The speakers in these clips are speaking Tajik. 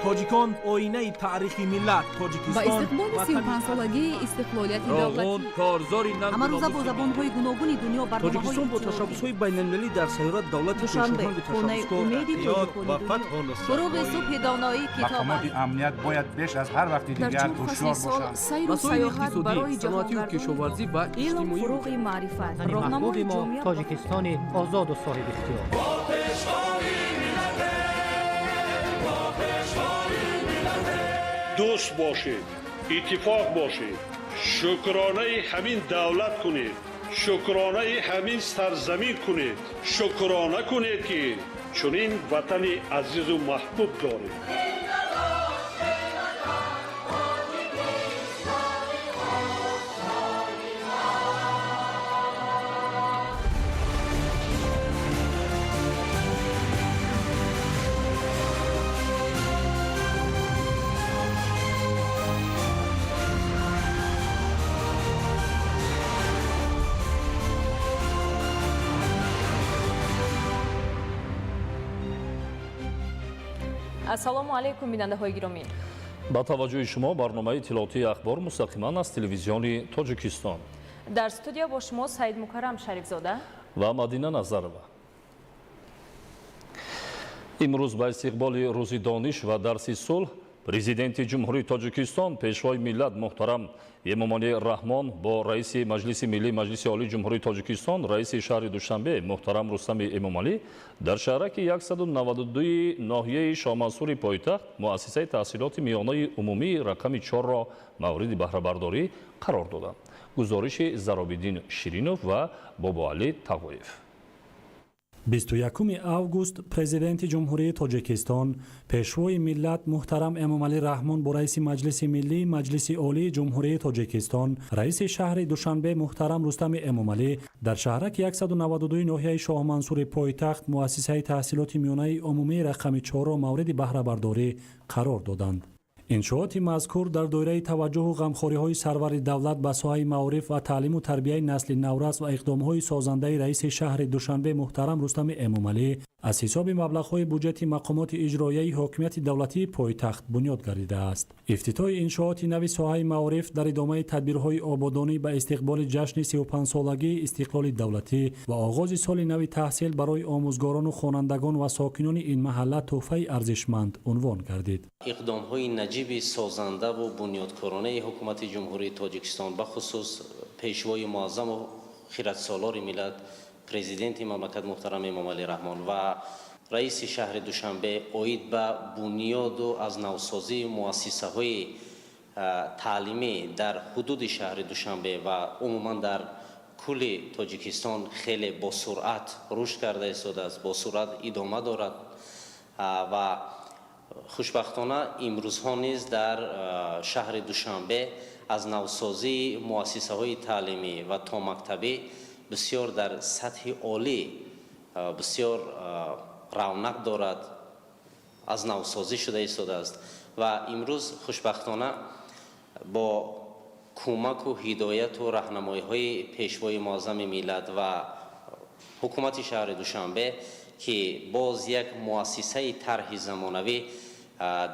تاجیکان آینه تاریخی ملت با تاجیکستان استقبال 35 سالگی استقلالیت دولتی کارزاری همه روزه با زبان‌های گوناگون دنیا برنامه‌های تاجیکستان با تشبس‌های بین‌المللی در سیارت دولت دوشنبه خونه امید تشبسکار و فتح و نصرت غروب صبح دانایی کتاب مقامات امنیت باید بیش از هر وقت در دیگر چون هوشیار فصل سال باشند. سیر و مسائل سیاحت برای اقتصادی، صنعتی و کشاورزی و علم اجتماعی فروغ معرفت راهنمای محبوب ما جامعه تاجیکستان آزاد و صاحب اختیار. دوست باشید، اتفاق باشید، شکرانه همین دولت کنید، شکرانه همین سرزمین کنید، شکرانه کنید که چنین وطن عزیز و محبوب دارید. ассалому алайкум бинандаҳои гиромӣ. ба таваҷҷӯҳи шумо барномаи иттилоотии ахбор мустақиман аз телевизиони Тоҷикистон. дар студия бо шумо Саид Мукаррам Шарифзода ва Мадина Назарова. имрӯз ба истиқболи рӯзи дониш ва дарси сулҳ президенти ҷумҳурии Тоҷикистон пешвои миллат муҳтарам Эмомалӣ Раҳмон бо раиси маҷлиси миллии маҷлиси олии ҷумҳурии Тоҷикистон раиси шаҳри Душанбе муҳтарам Рустами Эмомалӣ дар шаҳраки 192 ноҳияи Шоҳмансури пойтахт муассисаи таҳсилоти миёнаи умумии рақами 4-ро мавриди баҳрабардорӣ қарор доданд. гузориши Заробиддин Ширинов ва Бобоалӣ Тағоев. 21 август президенти ҷумҳурии Тоҷикистон пешвои миллат муҳтарам Эмомалӣ Раҳмон бо раиси маҷлиси миллии маҷлиси олии ҷумҳурии Тоҷикистон раиси шаҳри Душанбе муҳтарам Рустами Эмомалӣ дар шаҳраки 192 ноҳияи Шоҳмансури пойтахт муассисаи таҳсилоти миёнаи умумии рақами 4-ро мавриди баҳрабардорӣ қарор доданд. иншооти мазкур дар доираи таваҷҷӯҳу ғамхориҳои сарвари давлат ба соҳаи маориф ва таълиму тарбияи насли наврас ва иқдомҳои созандаи раиси шаҳри Душанбе муҳтарам Рустами Эмомалӣ аз ҳисоби маблағҳои буҷети мақомоти иҷроияи ҳокимияти давлатии пойтахт бунёд гардидааст. ифтитоҳи иншооти нави соҳаи маориф дар идомаи тадбирҳои ободонӣ ба истиқболи ҷашни 35-солагии истиқлоли давлатӣ ва оғози соли нави таҳсил барои омӯзгорону хонандагон ва сокинони ин маҳалла тӯҳфаи арзишманд унвон гардид. иқдомҳои наҷиби созанда ва бунёдкоронаи ҳукумати ҷумҳурии Тоҷикистон ба хусус пешвои муаззаму хиратсолори миллат президенти мамлакат муҳтарам Эмомалӣ Раҳмон ва раиси шаҳри Душанбе оид ба бунёду аз навсозии муассисаҳои таълимӣ дар ҳудуди шаҳри Душанбе ва умуман дар кулли Тоҷикистон хеле босуръат рушд карда истодааст, босуръат идома дорад ва хушбахтона имрӯзҳо низ дар шаҳри Душанбе аз навсозии муассисаҳои таълимӣ ва томактабӣ бисёр дар сатҳи олӣ бисёр равнақ дорад, аз навсозӣ шуда истодааст ва имрӯз хушбахтона бо кӯмаку ҳидояту раҳнамоиҳои пешвои муаззами миллат ва ҳукумати шаҳри Душанбе ки боз як муассисаи тарҳи замонавӣ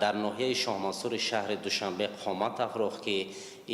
дар ноҳияи Шоҳмансури шаҳри Душанбе қомат афрохт ки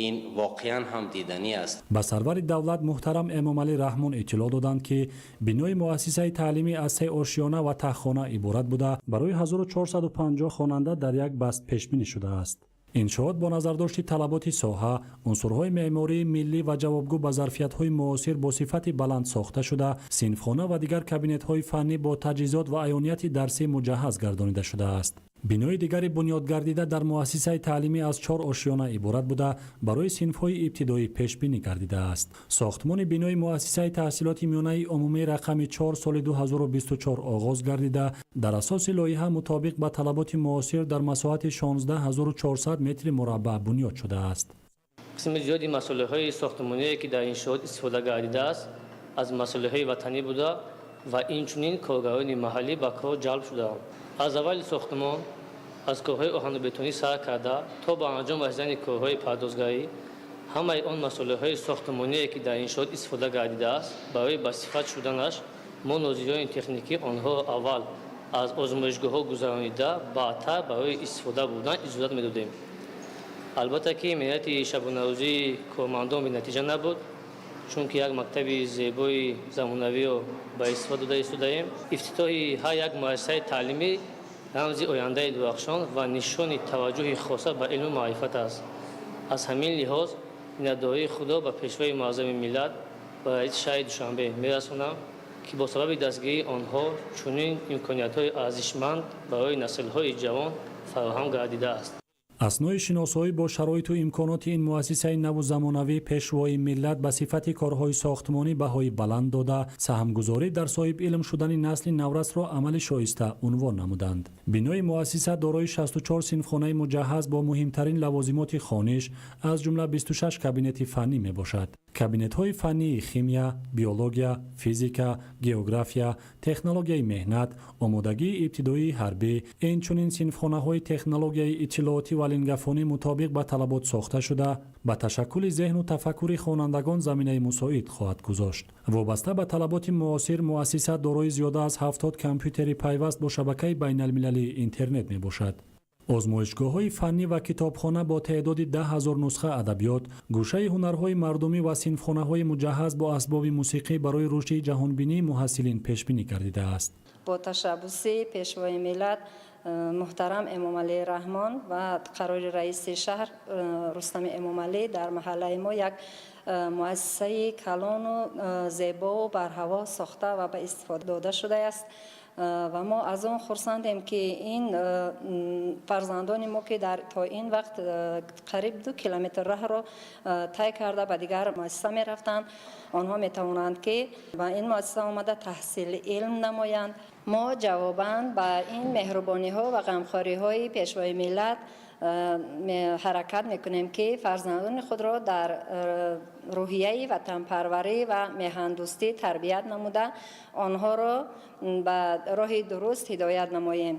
ин воқеан ҳам диданӣ аст. ба сарвари давлат муҳтарам Эмомалӣ Раҳмон иттилоъ доданд ки бинои муассисаи таълимӣ аз 3 ошиёна ва таххона иборат буда барои 1450 хонанда дар як баст пешбинӣ шудааст. иншоот бо назардошти талаботи соҳа унсурҳои меъмории миллӣ ва ҷавобгӯ ба зарфиятҳои муосир бо сифати баланд сохта шуда синфхона ва дигар кабинетҳои фаннӣ бо таҷҳизот ва аёнияти дарсӣ муҷаҳҳаз гардонида шудааст. бинои дигари бунёдгардида дар муассисаи таълимӣ аз 4 ошиёна иборат буда барои синфҳои ибтидоӣ пешбинӣ гардидааст. сохтмони бинои муассисаи таҳсилоти миёнаи умумии рақами 4 соли 2024 оғоз гардида дар асоси лоиҳа мутобиқ ба талаботи муосир дар масоҳати 16400 метри мураббаъ бунёд шудааст. қисми зиёди масъулияҳои сохтмоние ки дар иншоот истифода гардидааст аз масъулияҳои ватанӣ буда ва инчунин коргарони маҳаллӣ ба кор ҷалб шудаанд. аз аввали сохтмон аз корҳои оҳанубетонӣ сар карда то ба анҷом расидани корҳои пардозгарӣ ҳамаи он масъулияҳои сохтмоние ки дар иншоот истифода гардидааст барои ба сифат шуданаш мо нозирони техникӣ онҳоро аввал аз озмоишгоҳҳо гузаронида баъдтар барои истифода бурдан иҷозат медодем. албатта ки меҳнати шабонарӯзии кормандон бенатиҷа набуд, чунки як мактаби зебои замонавиро ба истифода дода истодаем. ифтитоҳи ҳар як муассисаи таълимӣ рамзи ояндаи дурахшон ва нишони таваҷҷӯҳи хоса ба илму маърифат аст. аз ҳамин лиҳоз миннатдории худро ба пешвои муаззами миллат ва раиси шаҳри душанбе мерасонам, ки бо сабаби дастгирии онҳо чунин имкониятҳои арзишманд барои наслҳои ҷавон фароҳам гардидааст. аснои шиносоӣ бо шароиту имконоти ин муассисаи наву замонавӣ пешвои миллат ба сифати корҳои сохтмонӣ баҳои баланд дода, саҳмгузорӣ дар соҳибилм шудани насли наврасро амали шоиста унвон намуданд. бинои муассиса дорои 64 синфхонаи муҷаҳҳаз бо муҳимтарин лавозимоти хониш, аз ҷумла 26 кабинети фаннӣ мебошад. кабинетҳои фаннии химия, биология, физика, география, технологияи меҳнат, омодагии ибтидоии ҳарбӣ, инчунин синфхонаҳои технологияи иттилоотӣ ва лингафонӣ мутобиқ ба талабот сохта шуда, ба ташаккули зеҳну тафаккури хонандагон заминаи мусоид хоҳад гузошт. вобаста ба талаботи муосир, муассиса дорои зиёда аз 70 компютери пайваст бо шабакаи байналмилалии интернет мебошад. озмоишгоҳҳои фаннӣ ва китобхона бо теъдоди 10 000 нусха адабиёт, гӯшаи ҳунарҳои мардумӣ ва синфхонаҳои муҷаҳҳаз бо асбоби мусиқӣ барои рушди ҷаҳонбинии муҳассилин пешбинӣ гардидааст. бо ташаббуси пешвои миллат муҳтарам Эмомалӣ Раҳмон ва қарори раиси шаҳр Рустами Эмомалӣ дар маҳаллаи мо як муассисаи калону зебо барҳаво сохта ва ба истифода дода шудааст. ва мо аз он хурсандем ки ин фарзандони мо ки то ин вақт қариб 2 километр раҳро тай карда ба дигар муассиса мерафтанд, онҳо метавонанд ки ба ин муассиса омада таҳсили илм намоянд. мо ҷавобан ба ин меҳрубониҳо ва ғамхориҳои пешвои миллат ҳаракат мекунем ки фарзандони худро дар рӯҳияи ватанпарварӣ ва меҳандӯстӣ тарбият намуда, онҳоро ба роҳи дуруст ҳидоят намоем.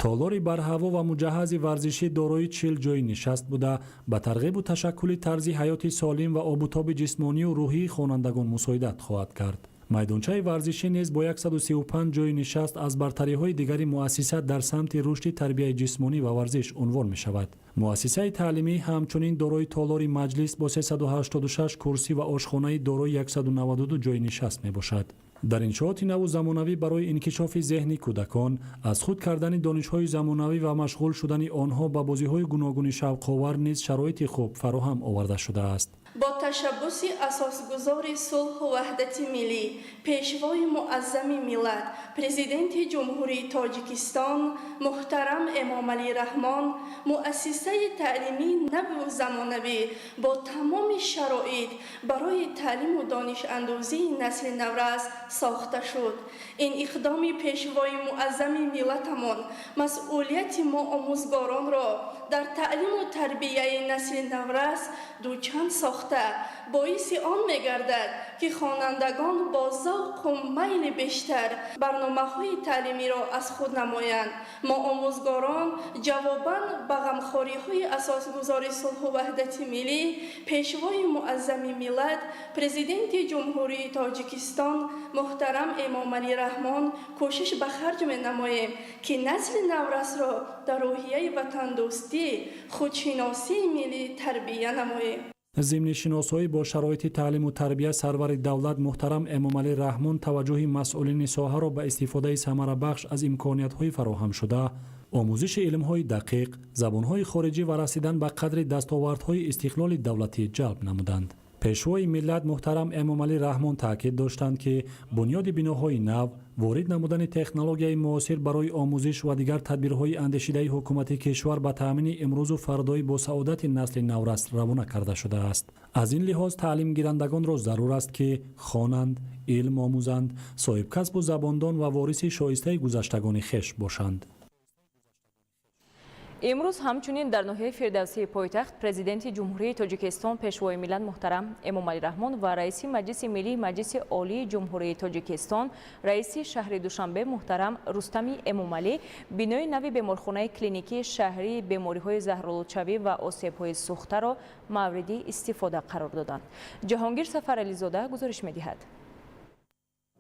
толори барҳаво ва муҷаҳҳази варзишӣ дорои 40 ҷойи нишаст буда, ба тарғибу ташаккули тарзи ҳаёти солим ва обутоби ҷисмонию рӯҳии хонандагон мусоидат хоҳад кард. майдончаи варзишӣ низ бо 135 ҷойи нишаст аз бартариҳои дигари муассиса дар самти рушди тарбияи ҷисмонӣ ва варзиш унвон мешавад. муассисаи таълимӣ ҳамчунин дорои толори маҷлис бо 386 курсӣ ва ошхонаи дорои 192 ҷойи нишаст мебошад. дар иншооти наву замонавӣ барои инкишофи зеҳни кӯдакон, аз худ кардани донишҳои замонавӣ ва машғул шудани онҳо ба бозиҳои гуногуни шавқовар низ шароити хуб фароҳам оварда шудааст. با تشبس اساسگذار صلح و وحدت ملی، پیشوای معظم ملت، پرزیدنت جمهوری تاجیکستان محترم امامعلی رحمان، مؤسسه تعلیمی نو و زمانوی با تمام شرایط برای تعلیم و دانش اندوزی نسل نورس ساخته شد. این اقدام پیشوای معظم ملتمان مسئولیت ما آموزگاران را در تعلیم و تربیه نسل نورس دوچند ساخته باعث آن می‌گردد که خوانندگان با ذوق و میل بیشتر برنامه‌های تعلیمی را از خود نمایند. ما آموزگاران جواباً به غمخوری‌های اساسگذار صلح و وحدت ملی، پیشوای معظم ملت، پرزیدنت جمهوری تاجیکستان محترم امامعلی رحمان کوشش به خرج می‌نماییم که نسل نورس را در روحیه وطن‌دوستی، خودشناسی ملی تربیت نماییم. ضمن شناسایی با شرایط تعلیم و تربیت سرور دولت محترم امامعلی رحمان توجه مسئولین ساحه را به استفاده ثمره بخش از امکانیت‌های فراهم شده، آموزش علم‌های دقیق، زبان‌های خارجی و رسیدن به قدر دستاوردهای استقلال دولتی جلب نمودند. پیشوای ملت محترم امامعلی رحمان تاکید داشتند که بنیاد بناهای نو، وارد نمودن تکنولوژی معاصر برای آموزش و دیگر تدبیرهای اندیشیده حکومت کشور به تامین امروز و فردای با سعادت نسل نورس روانه کرده شده است. از این لحاظ تعلیم گیرندگان را ضرور است که خوانند، علم آموزند، صاحب کسب و زباندان و وارث شایسته گذشتگان خویش باشند. امروز همچنین در ناحیه فردوسی پایتخت پرزیدنت جمهوری تاجیکستان پیشوای ملت محترم امامعلی رحمان و رئیس مجلس ملی مجلس عالی جمهوری تاجیکستان رئیس شهر دوشنبه محترم رستمی امامعلی بینای نوی بیمارخانه کلینیکی شهری بیماری‌های زهرآلودشوی و آسیب‌های سوخته را مورد استفاده قرار دادند. جهانگیر سفرعلی‌زاده گزارش می‌دهد.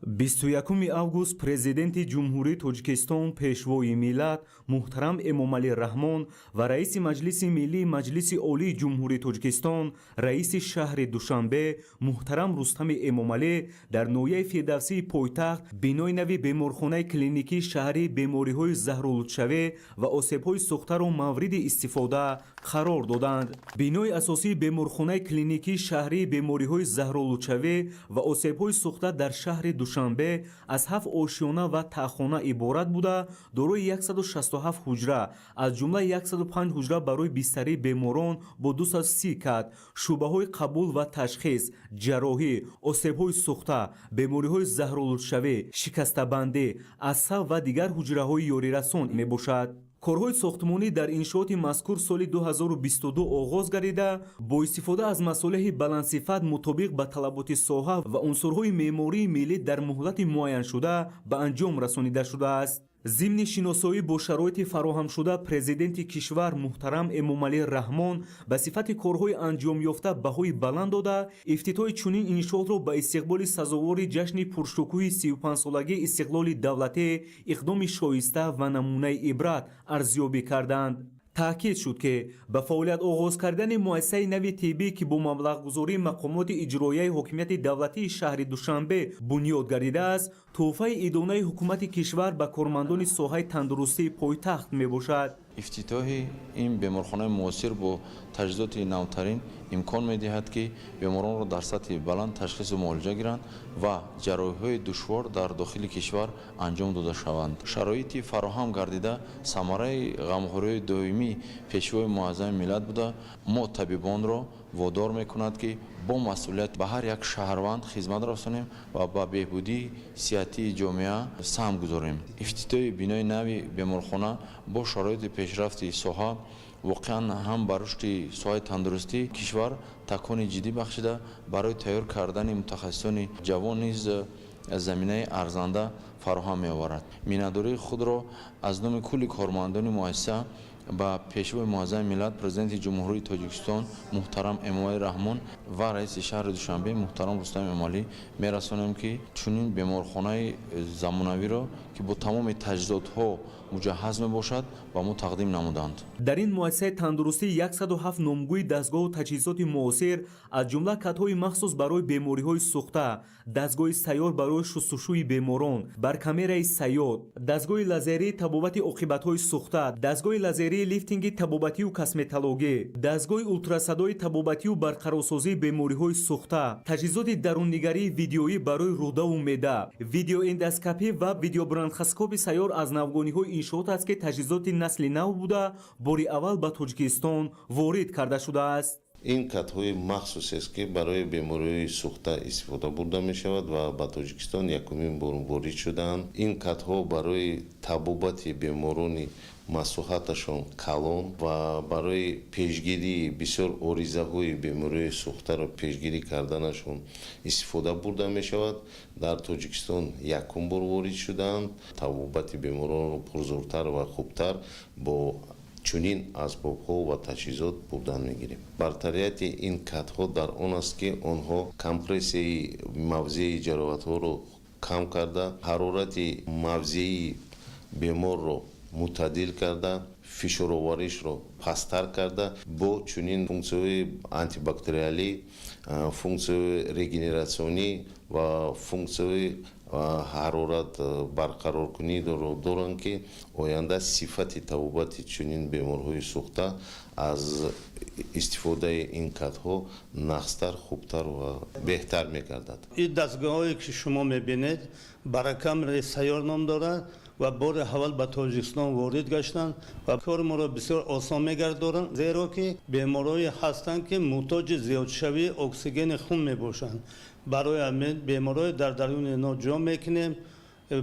21 август президенти ҷумҳурии тоҷикистон пешвои миллат муҳтарам эмомалӣ раҳмон ва раиси маҷлиси миллии маҷлиси олии ҷумҳурии тоҷикистон раиси шаҳри душанбе муҳтарам рустами эмомалӣ дар ноҳияи фирдавсии пойтахт бинои нави беморхонаи клиникии шаҳрии бемориҳои заҳролудшавӣ ва осебҳои сӯхтаро мавриди истифода қарор доданд. бинои асосии беморхонаи клиникии шаҳрии бемориҳои заҳролудшавӣ ва осебҳои сӯхта дар шаҳри душанбе аз 7 ошиёна ва таъхона иборат буда дорои 167 ҳуҷра аз ҷумла 105 ҳуҷра барои бистарии беморон бо 230 кат, шуъбаҳои қабул ва ташхис, ҷарроҳӣ, осебҳои сӯхта, бемориҳои заҳролудшавӣ, шикастабандӣ, асаб ва дигар ҳуҷраҳои ёрирасон мебошад. корҳои сохтмонӣ дар иншооти мазкур соли 2022 оғоз гардида бо истифода аз масолиҳи баландсифат мутобиқ ба талаботи соҳа ва унсурҳои меъмории миллӣ дар муҳлати муайяншуда ба анҷом расонида шудааст. зимни шиносоӣ бо шароити фароҳамшуда президенти кишвар муҳтарам эмомалӣ раҳмон ба сифати корҳои анҷомёфта баҳои баланд дода ифтитоҳи чунин иншоотро ба истиқболи сазовори ҷашни пуршукӯҳи 35-солагии истиқлоли давлатӣ иқдоми шоиста ва намунаи ибрат арзёбӣ карданд. таъкид шуд ки ба фаъолият оғоз кардани муассисаи нави тиббӣ ки бо маблағгузории мақомоти иҷроияи ҳокимияти давлатии шаҳри душанбе бунёд гардидааст тӯҳфаи идонаи ҳукумати кишвар ба кормандони соҳаи тандурустии пойтахт мебошад. ифтитоҳи ин беморхонаи муосир бо таҷҳизоти навтарин имкон медиҳад ки беморонро дар сатҳи баланд ташхису муолиҷа гиранд ва ҷарроҳиҳои душвор дар дохили кишвар анҷом дода шаванд. шароити фароҳам гардида самараи ғамхории доимии пешвои муаззами миллат буда мо табибонро водор мекунад ки бо масъулият ба ҳар як шаҳрванд хизмат расонем ва ба беҳбудии сиҳатии ҷомеа саҳм гузорем. ифтитоҳи бинои нави беморхона бо шароити пешрафти соҳа воқеан ҳам ба рушди соҳаи тандурустии кишвар такони ҷиддӣ бахшида барои тайёр кардани мутахассисони ҷавон низ заминаи арзанда фароҳам меоварад. миннатдории худро аз номи кулли кормандони муассиса ба пешвои муаззами миллат президенти ҷумҳурии тоҷикистон муҳтарам эмомалӣ раҳмон ва раиси шаҳри душанбе муҳтарам рустами эмомалӣ мерасонем ки чунин беморхонаи замонавиро ки бо тамоми таҷҳизотҳо муҷаҳҳаз мебошад ба мо тақдим намуданд. дар ин муассисаи тандурустӣ 107 номгӯи дастгоҳу таҷҳизоти муосир аз ҷумла катҳои махсус барои бемориҳои сӯхта, дастгоҳи сайёр барои шустушӯи беморон, баркамераи саёд, дастгоҳи лазерии табобати оқибатҳои сӯхта, дастгоҳи лазерии лифтинги табобатию косметологӣ, дастгоҳи ултрасадои табобатию барқарорсозии бемориҳои сӯхта, таҷҳизоти даруннигарии видеоӣ барои рӯдаву меъда, видеоэндоскопӣ ва видеобронхоскопи сайёр аз навгониҳои иншоот аст ки таҷҳизоти насли нав буда бори аввал ба Тоҷикистон ворид карда шудааст. ин катҳои махсусест ки барои бемориҳои сӯхта истифода бурда мешавад ва ба Тоҷикистон якумин бор ворид шудаанд. ин катҳо барои табобати беморони маслуҳаташон калон ва барои пешгирии бисёр оризаҳои бемориҳои сӯхтаро пешгирӣ карданашон истифода бурда мешавад. дар Тоҷикистон якум бор ворид шудаанд. табобати беморонро пурзуртар ва хубтар бо чунин асбобҳо ва таҷҳизот бурдан мегирем. бартарияти ин катҳо дар он аст ки онҳо компрессияи мавзеи ҷароҳатҳоро кам карда, ҳарорати мавзеи беморро мутаддил карда, фишороваришро пасттар карда, бо чунин функсияҳои антибактериалӣ, функсияҳои регенератсионӣ ва функсияҳои ҳарорат барқароркунидро доранд ки оянда сифати табобати чунин беморҳои сӯхта аз истифодаи ин катҳо нақстар, хубтар ва беҳтар мегардад. ин дастгоҳҳое ки шумо мебинед баракамераи сайёр ном дорад ва бори аввал ба Тоҷикистон ворид гаштанд ва кори моро бисёр осон мегардонанд, зеро ки беморое ҳастанд ки муҳтоҷи зиёдшавии оксигени хун мебошанд. барои ҳамин беморое дар даруни ино ҷо мекунем,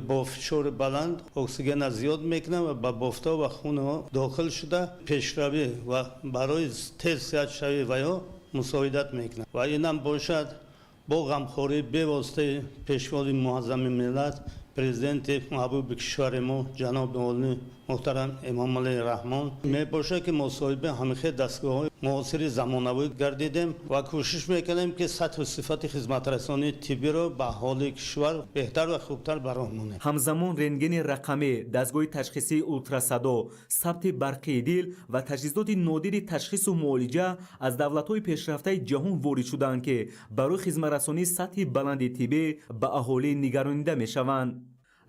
бо фишори баланд оксигена зиёд мекунем ва ба бофта ва хунҳо дохил шуда пешравӣ ва барои тез сиҳатшавии ваё мусоидат мекунад ва инам бошад бо ғамхории бевоситаи пешвои муаззами миллат президент محبوب کشور ما جناب عالی محترم امام علی رحمان میباشه که مصاحبه همیشه دستگاه معاصر زمانوی گردیدیم و کوشش میکنیم که سطح و صفت خدمت رسانی طبی را به حال کشور بهتر و خوبتر برآورده. همزمان رنتگن رقمی، دستگاه تشخیصی اولتراسادا، ثبت برقی دل و تجهیزات نادر تشخیص و معالجه از دولت‌های پیشرفته جهان وارد شدند که برای خدمت رسانی سطح بلند طبی به اهالی نگرانیده میشوند.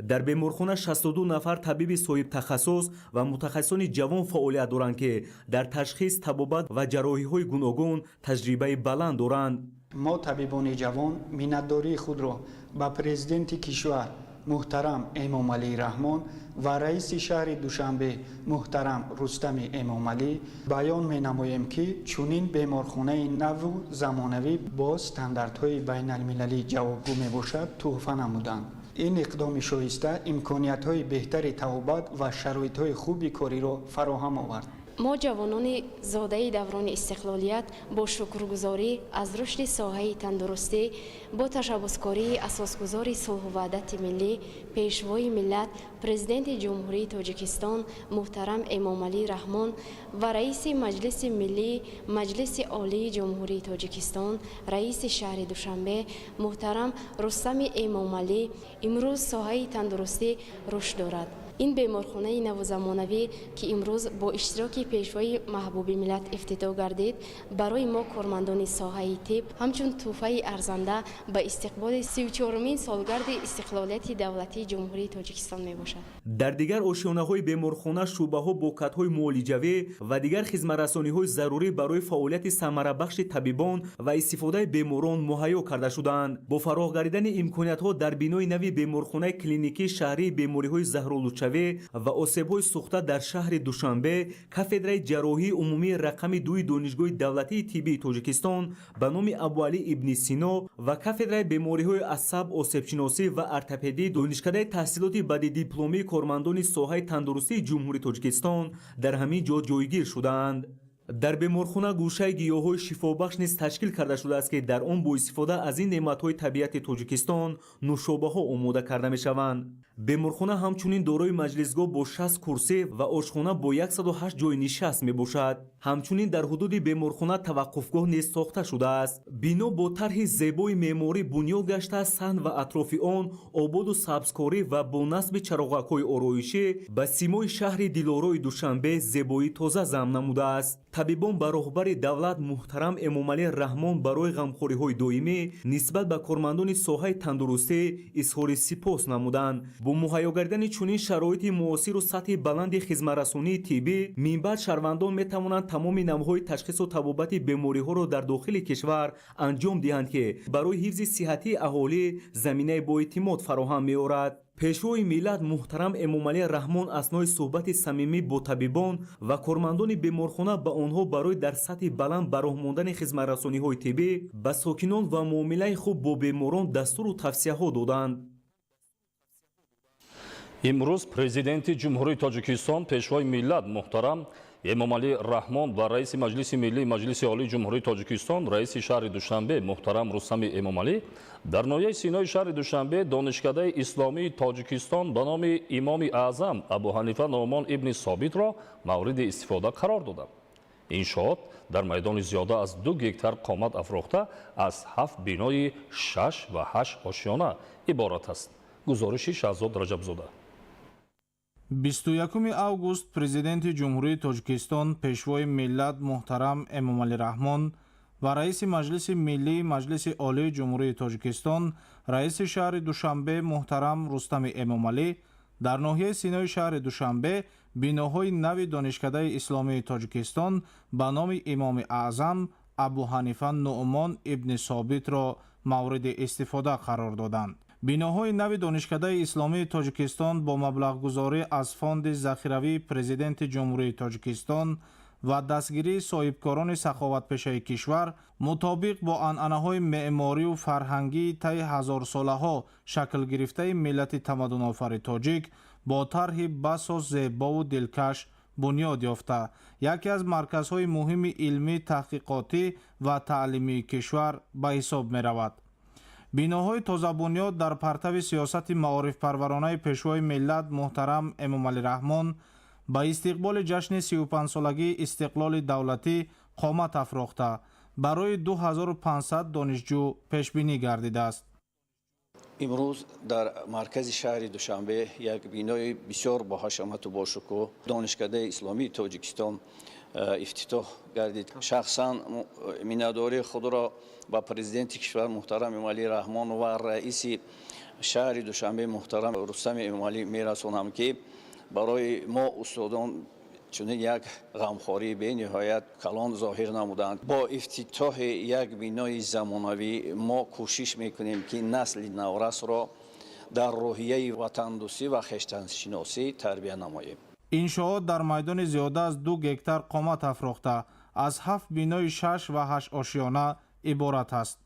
در بیمارخانه 62 نفر طبیب صاحب تخصص و متخصصان جوان فعالیت دارند که در تشخیص، طبابت و جراحی‌های گوناگون تجربه بلند دارند. ما طبیبان جوان منتداری خود را به پرزیدنت کشور محترم امام علی رحمان و رئیس شهر دوشنبه محترم رستم امام علی بیان می نماییم که چنین بیمارخانه نو زمانوی با استانداردهای بین المللی جوابگو می باشد تحفه نمودند. این اقدام شایسته امکانیت‌های بهتر طبابت و شرایط‌های خوبی کاری را فراهم آورد. ما جوانان زاده دوران استقلالیت با شکرگزاری از رشد ساحه تندرستی با تشبثکاری اساسگزار صلح و وحدت ملی پیشوای ملت پرزیدنت جمهوری تاجیکستان محترم امام علی رحمان و رئیس مجلس ملی مجلس عالی جمهوری تاجیکستان رئیس شهر دوشنبه محترم رستم امام علی امروز ساحه تندرستی رشد دارد. این بیمارخانه نوزمانوی که امروز با اشتراک پیشوای محبوب ملت افتتاح گردید برای ما کارمندان ساحه طب همچون تحفه ارزنده به استقبال 34مین سالگرد استقلالیت دولتی جمهوری تاجیکستان می باشد. در دیگر آشیانه‌های بیمارخانه شعبه‌ها با کادهای معالجوی و دیگر خدمت‌رسانی‌های ضروری برای فعالیت ثمره‌بخش طبیبان و استفاده بیماران مهیا کرده شدند. با فراخ گردیدن امکانیت‌ها در بینای نوی بیمارخانه کلینیکی شهری بیماری‌های زهرآلودشوی و آسیب‌های سوخته در شهر دوشنبه کافدرای جراحی عمومی رقم 2 دانشگاه دولتی طبی تاجیکستان به نام ابوعلی ابن سینا و کافدرای بیماری‌های عصب، آسیب‌شناسی و ارتوپدی دانشکده تحصیلات بعد دیپلمی کارمندان ساحه تندرستی جمهوری تاجیکستان در همین جا جایگیر شدند. در بیمارخانه گوشه گیاهای شفابخش نیز تشکیل کرده شده است که در آن با استفاده از این نعمت‌های طبیعت تاجیکستان نوشابه‌ها آماده کرده می‌شوند. بیمارخانه همچنین دارای مجلسگاه با 60 کرسی و آشخانه با 108 جای نشست میباشد. همچنین در حدود بیمارخانه توقفگاه نیز ساخته شده است. بنا با طرح زیبای معماری بنیاد گشته صحن و اطراف آن آباد و سبزکاری و با نصب چراغک‌های آرایشی به سیمای شهر دلارای دوشنبه زیبایی تازه ضم نموده است. طبیبان به راهبر دولت محترم امام علی رحمان برای غمخوری‌های دائمی نسبت به کارمندان ساحه تندرستی اظهار سپاس نمودند. با مهیا گردیدن چنین شرایط معاصر و سطح بلند خدمت‌رسانی طبی منبعد شهروندان می‌توانند تمام نموهای تشخیص و طبابت بیماری‌ها را در داخل کشور انجام دهند که برای حفظ صحتی اهالی زمینه با اعتماد فراهم می‌آورد. پیشوای ملت محترم امام علی رحمان اثنای صحبت صمیمی با طبیبان و کارمندان بیمارخانه به آنها برای در سطح بلند به راه ماندن خدمت‌رسانی‌های طبی به ساکنان و معامله خوب با بیماران دستور و توصیه‌ها دادند. امروز پرزیدنت جمهوری تاجیکستان پیشوای ملت محترم امام علی رحمان و رئیس مجلس ملی مجلس عالی جمهوری تاجیکستان رئیس شهر دوشنبه محترم رستم امام علی در ناحیه سینای شهر دوشنبه دانشکده اسلامی تاجیکستان به نام امام اعظم ابو حنیفه نعمان ابن ثابت را مورد استفاده قرار دادند. انشاءات در میدان زیاده از 2 گکتار قامت افروخته از 7 بینای 6 و 8 آشیانه عبارت است. گزارش شهزاد رجبزاده. 21 август президенти ҷумҳурии тоҷикистон пешвои миллат муҳтарам эмомалӣ раҳмон ва раиси маҷлиси миллии маҷлиси олии ҷумҳурии тоҷикистон раиси шаҳри душанбе муҳтарам рустами эмомалӣ дар ноҳияи синои шаҳри душанбе биноҳои нави донишкадаи исломии тоҷикистон ба номи имоми аъзам абу ҳанифа нуъмон ибни собитро мавриди истифода қарор доданд. биноҳои нави донишкадаи исломии тоҷикистон бо маблағгузорӣ аз фонди захиравии президенти ҷумҳурии тоҷикистон ва дастгирии соҳибкорони саховатпешаи кишвар мутобиқ бо анъанаҳои меъморию фарҳангии таи ҳазорсолаҳо шакл гирифтаи миллати тамаддунофари тоҷик бо тарҳи басос зебову дилкаш бунёд ёфта яке аз марказҳои муҳими илмӣ таҳқиқотӣ ва таълимии кишвар ба ҳисоб меравад. биноҳои тозабунёд дар партави сиёсати маорифпарваронаи пешвои миллат муҳтарам Эмомалӣ Раҳмон ба истиқболи ҷашни 35-солагии истиқлоли давлатӣ қомат афрохта барои 2500 донишҷӯ пешбинӣ гардидааст. имрӯз дар маркази шаҳри Душанбе як бинои бисёр боҳашамату бошукӯҳ донишкадаи исломии Тоҷикистон ифтитоҳ гардид. Шахсан миннатдории худро ба президенти кишвар муҳтарам Эмомалӣ Раҳмон ва раиси шаҳри Душанбе муҳтарам Рустами Эмомалӣ мерасонам, ки барои мо устодон чунин як ғамхории бениҳоят калон зоҳир намуданд. Бо ифтитоҳи як бинои замонавӣ мо кӯшиш мекунем, ки насли наврасро дар роҳияи ватандӯстӣ ва хештаншиносӣ тарбия намоем. иншоот дар майдони зиёда аз 2 гектар қомат афрохта аз 7 бинои 6 ва 8 ошиёна иборат аст.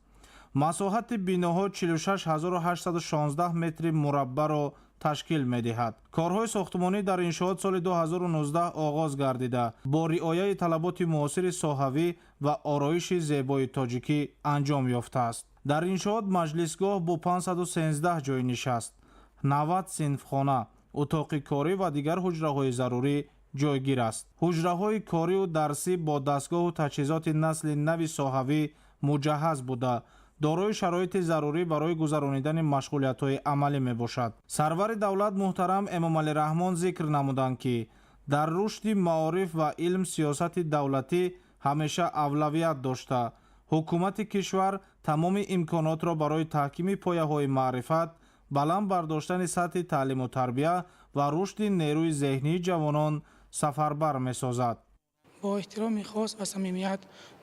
масоҳати биноҳо 46816 метри мураббаъро ташкил медиҳад. корҳои сохтмонӣ дар иншоот соли 2019 оғоз гардида бо риояи талаботи муосири соҳавӣ ва ороиши зебои тоҷикӣ анҷом ёфтааст. дар иншоот маҷлисгоҳ бо 513 ҷойи нишаст, 90 синфхона, утоқи корӣ ва дигар ҳуҷраҳои зарурӣ ҷойгир аст. ҳуҷраҳои корию дарсӣ бо дастгоҳу таҷҳизоти насли нави соҳавӣ муҷаҳҳаз буда дорои шароити зарурӣ барои гузаронидани машғулиятҳои амалӣ мебошад. сарвари давлат муҳтарам Эмомалӣ Раҳмон зикр намуданд, ки дар рушди маориф ва илм сиёсати давлатӣ ҳамеша авлавият дошта, ҳукумати кишвар тамоми имконотро барои таҳкими пояҳои маърифат, баланд бардоштани сатҳи таълиму тарбия ва рушди нерӯи зеҳнии ҷавонон сафарбар месозад. бо эҳтироми хос ва самимият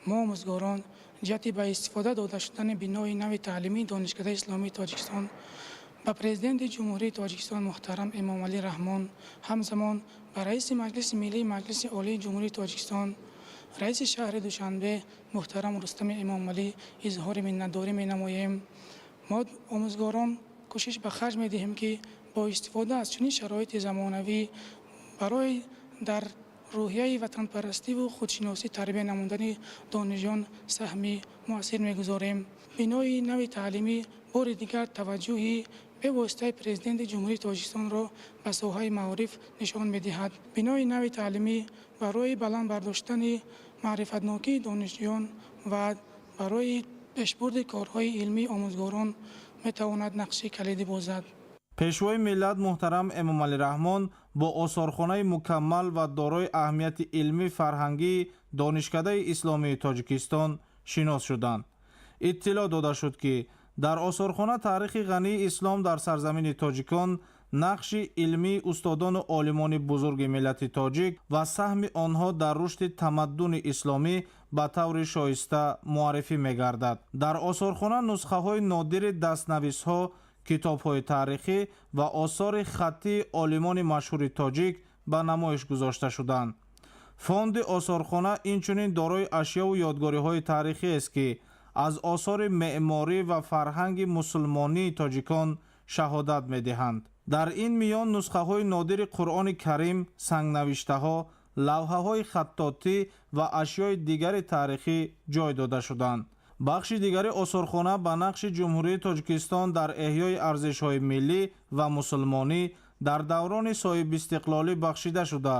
мо омӯзгорон ҷиҳати ба истифода дода шудани бинои нави таълимии донишкадаи исломии Тоҷикистон ба президенти ҷумҳурии Тоҷикистон муҳтарам Эмомалӣ Раҳмон, ҳамзамон ба раиси Маҷлиси Миллии Маҷлиси Олии Ҷумҳурии Тоҷикистон, раиси шаҳри Душанбе муҳтарам Рустами Эмомалӣ изҳори миннатдорӣ менамоем. мо омӯзгорон кӯшиш ба харҷ медиҳем, ки бо истифода аз чунин шароити замонавӣ барои дар روحیه وطنپرستی و خودشناسی تربیت نمودن دانشجویان سهمی مؤثر می‌گذاریم. بنای نوی تعلیمی بار دیگر توجهی به واسطه پرزیدنت جمهوری تاجیکستان را به ساحه معارف نشان می‌دهد. بنای نوی تعلیمی برای بلند برداشتن معرفت‌ناکی دانشجویان و برای پیشبرد کارهای علمی آموزگاران می‌تواند نقش کلیدی بازد. пешвои миллат муҳтарам Эмомалӣ Раҳмон бо осорхонаи мукаммал ва дорои аҳамияти илмӣ фарҳангии донишкадаи исломии Тоҷикистон шинос шуданд. иттилоъ дода шуд, ки дар осорхона таърихи ғании ислом дар сарзамини тоҷикон нақши илмии устодону олимони бузурги миллати тоҷик ва саҳми онҳо дар рушди тамаддуни исломӣ ба таври шоиста муаррифӣ мегардад. дар осорхона нусхаҳои нодири дастнависҳо, китобҳои таърихӣ ва осори хаттии олимони машҳури тоҷик ба намоиш гузошта шуданд. фонди осорхона инчунин дорои ашёву ёдгориҳои таърихиест, ки аз осори меъморӣ ва фарҳанги мусулмонии тоҷикон шаҳодат медиҳанд. дар ин миён нусхаҳои нодири Қуръони Карим, сангнавиштаҳо, лавҳаҳои хаттотӣ ва ашёи дигари таърихӣ ҷой дода шуданд. бахши дигари осорхона ба нақши ҷумҳурии Тоҷикистон дар эҳёи арзишҳои миллӣ ва мусулмонӣ дар даврони соҳибистиқлолӣ бахшида шуда,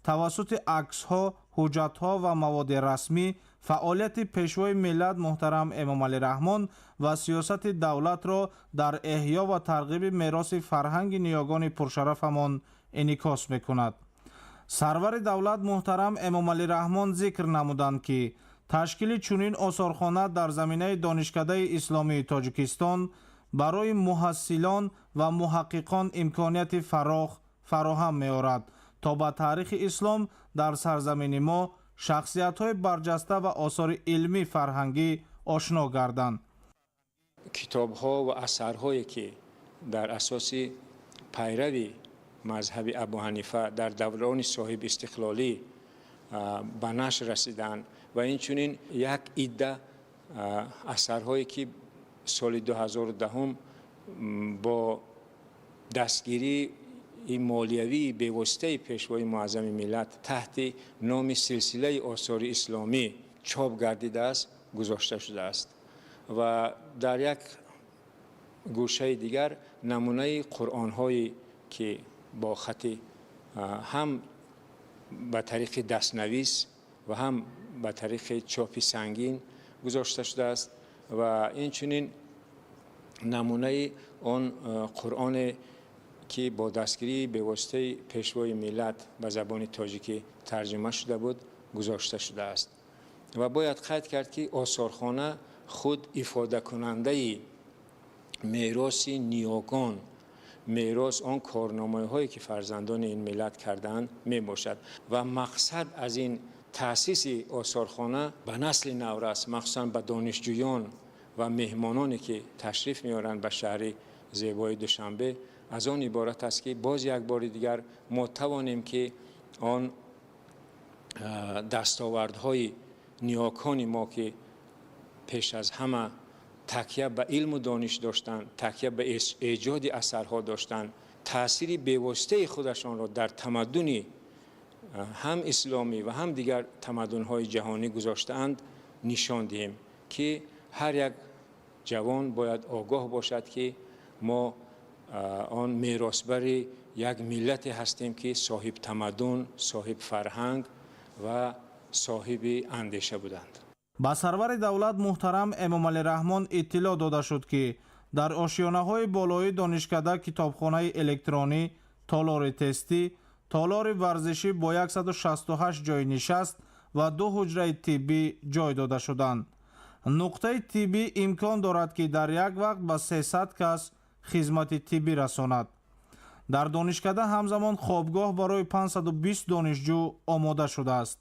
тавассути аксҳо, ҳуҷҷатҳо ва маводи расмӣ фаъолияти пешвои миллат муҳтарам Эмомалӣ Раҳмон ва сиёсати давлатро дар эҳё ва тарғиби мероси фарҳанги ниёгони пуршарафамон инъикос мекунад. сарвари давлат муҳтарам Эмомалӣ Раҳмон зикр намуданд, ки ташкили чунин осорхона дар заминаи донишкадаи исломии Тоҷикистон барои муҳассилон ва муҳаққиқон имконияти фарох фароҳам меорад, то ба таърихи ислом дар сарзамини мо шахсиятҳои барҷаста ва осори илмӣ фарҳангӣ ошно гарданд. китобҳо ва асарҳое ки дар асоси пайрави мазҳаби Абу Ҳанифа дар даврони соҳибистиқлолӣ ба нашр расиданд ва инчунин як идда асарҳое ки соли 2010 бо дастгирии молиявии бевоситаи пешвои муаззами миллат таҳти номи силсилаи осори исломӣ чоп гардидааст, гузошта шудааст ва дар як گوشه دیگر نمونه قرآن هایی که با خط هم به طریق دستنویس و هم به طریق چاپ سنگین گذاشته شده است و این چنین نمونه آن قرآن که با دستگیری به واسطه پیشوای ملت به زبان تاجیکی ترجمه شده بود گذاشته شده است و باید قید کرد که آثارخانه خود افاده کننده میراث نیاگان، میراث آن کارنامه هایی که فرزندان این ملت کردند می باشد و مقصد از این تأسیس آثارخانه به نسل نورس، مخصوصا به دانشجویان و مهمانانی که تشریف میارند به شهر زیبای دوشنبه از آن عبارت است که باز یک بار دیگر ما توانیم که آن دستاوردهای نیاکان ما که پیش از همه تکیه به علم و دانش داشتند، تکیه به ایجاد اثرها داشتند، تأثیری بی‌واسطه خودشان را در تمدن هم اسلامی و هم دیگر تمدن‌های جهانی گذاشتند نشان دهیم که هر یک جوان باید آگاه باشد که ما آن میراثبر یک ملت هستیم که صاحب تمدن، صاحب فرهنگ و صاحب اندیشه بودند. با سرور دولت محترم امامعلی رحمان اطلاع داده شد که در آشیانه‌های بالای دانشکده کتابخانه الکترونی، تالار تستی، تالار ورزشی با 168 جای نشست و 2 حجره طبی جای داده شدند. نقطه طبی امکان دارد که در یک وقت به 300 کس خدمت طبی رساند. در دانشکده همزمان خوابگاه برای 520 دانشجو آماده شده است.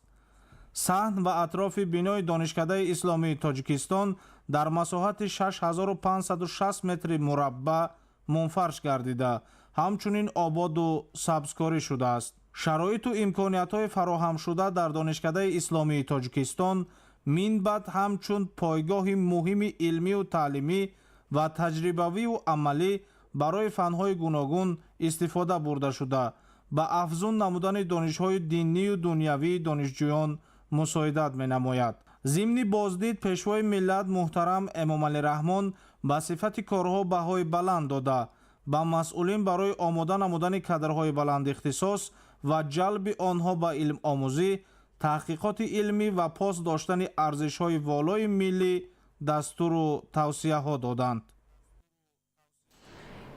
صحن و اطراف بینای دانشکده اسلامی تاجیکستان در مساحت 6560 متر مربع منفرش گردیده، همچنین آباد و سبزکاری شده است. شرایط و امکانیت‌های فراهم شده در دانشکده اسلامی تاجیکستان منبعد همچون پایگاه مهم علمی و تعلیمی و تجربوی و عملی برای فن‌های گوناگون استفاده برده شده به افزون نمودن دانش‌های دینی و دنیوی دانشجویان مساعدت می‌نماید. ضمن بازدید پیشوای ملت محترم امامعلی رحمان به صفت کارها بهای بلند داده با مسئولین برای آماده نمودن کادرهای بلند اختصاص و جلب آنها به علم آموزی، تحقیقات علمی و پاس داشتن ارزش‌های والای ملی دستور و توصیه ها دادند.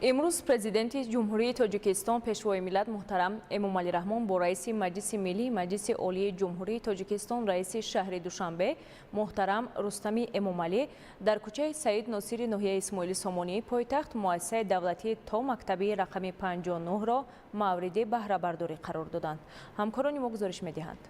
امروز پرزیدنت جمهوری تاجیکستان پیشوای ملت محترم امامعلی رحمان با رئیس مجلس ملی مجلس عالی جمهوری تاجیکستان رئیس شهر دوشنبه محترم رستمی امامعلی در کوچه سید ناصری ناحیه اسماعیل سامانی پایتخت مؤسسه دولتی تا مکتبی رقم 59 را مورد بهره برداری قرار دادند. همکاران ما گزارش می‌دهند.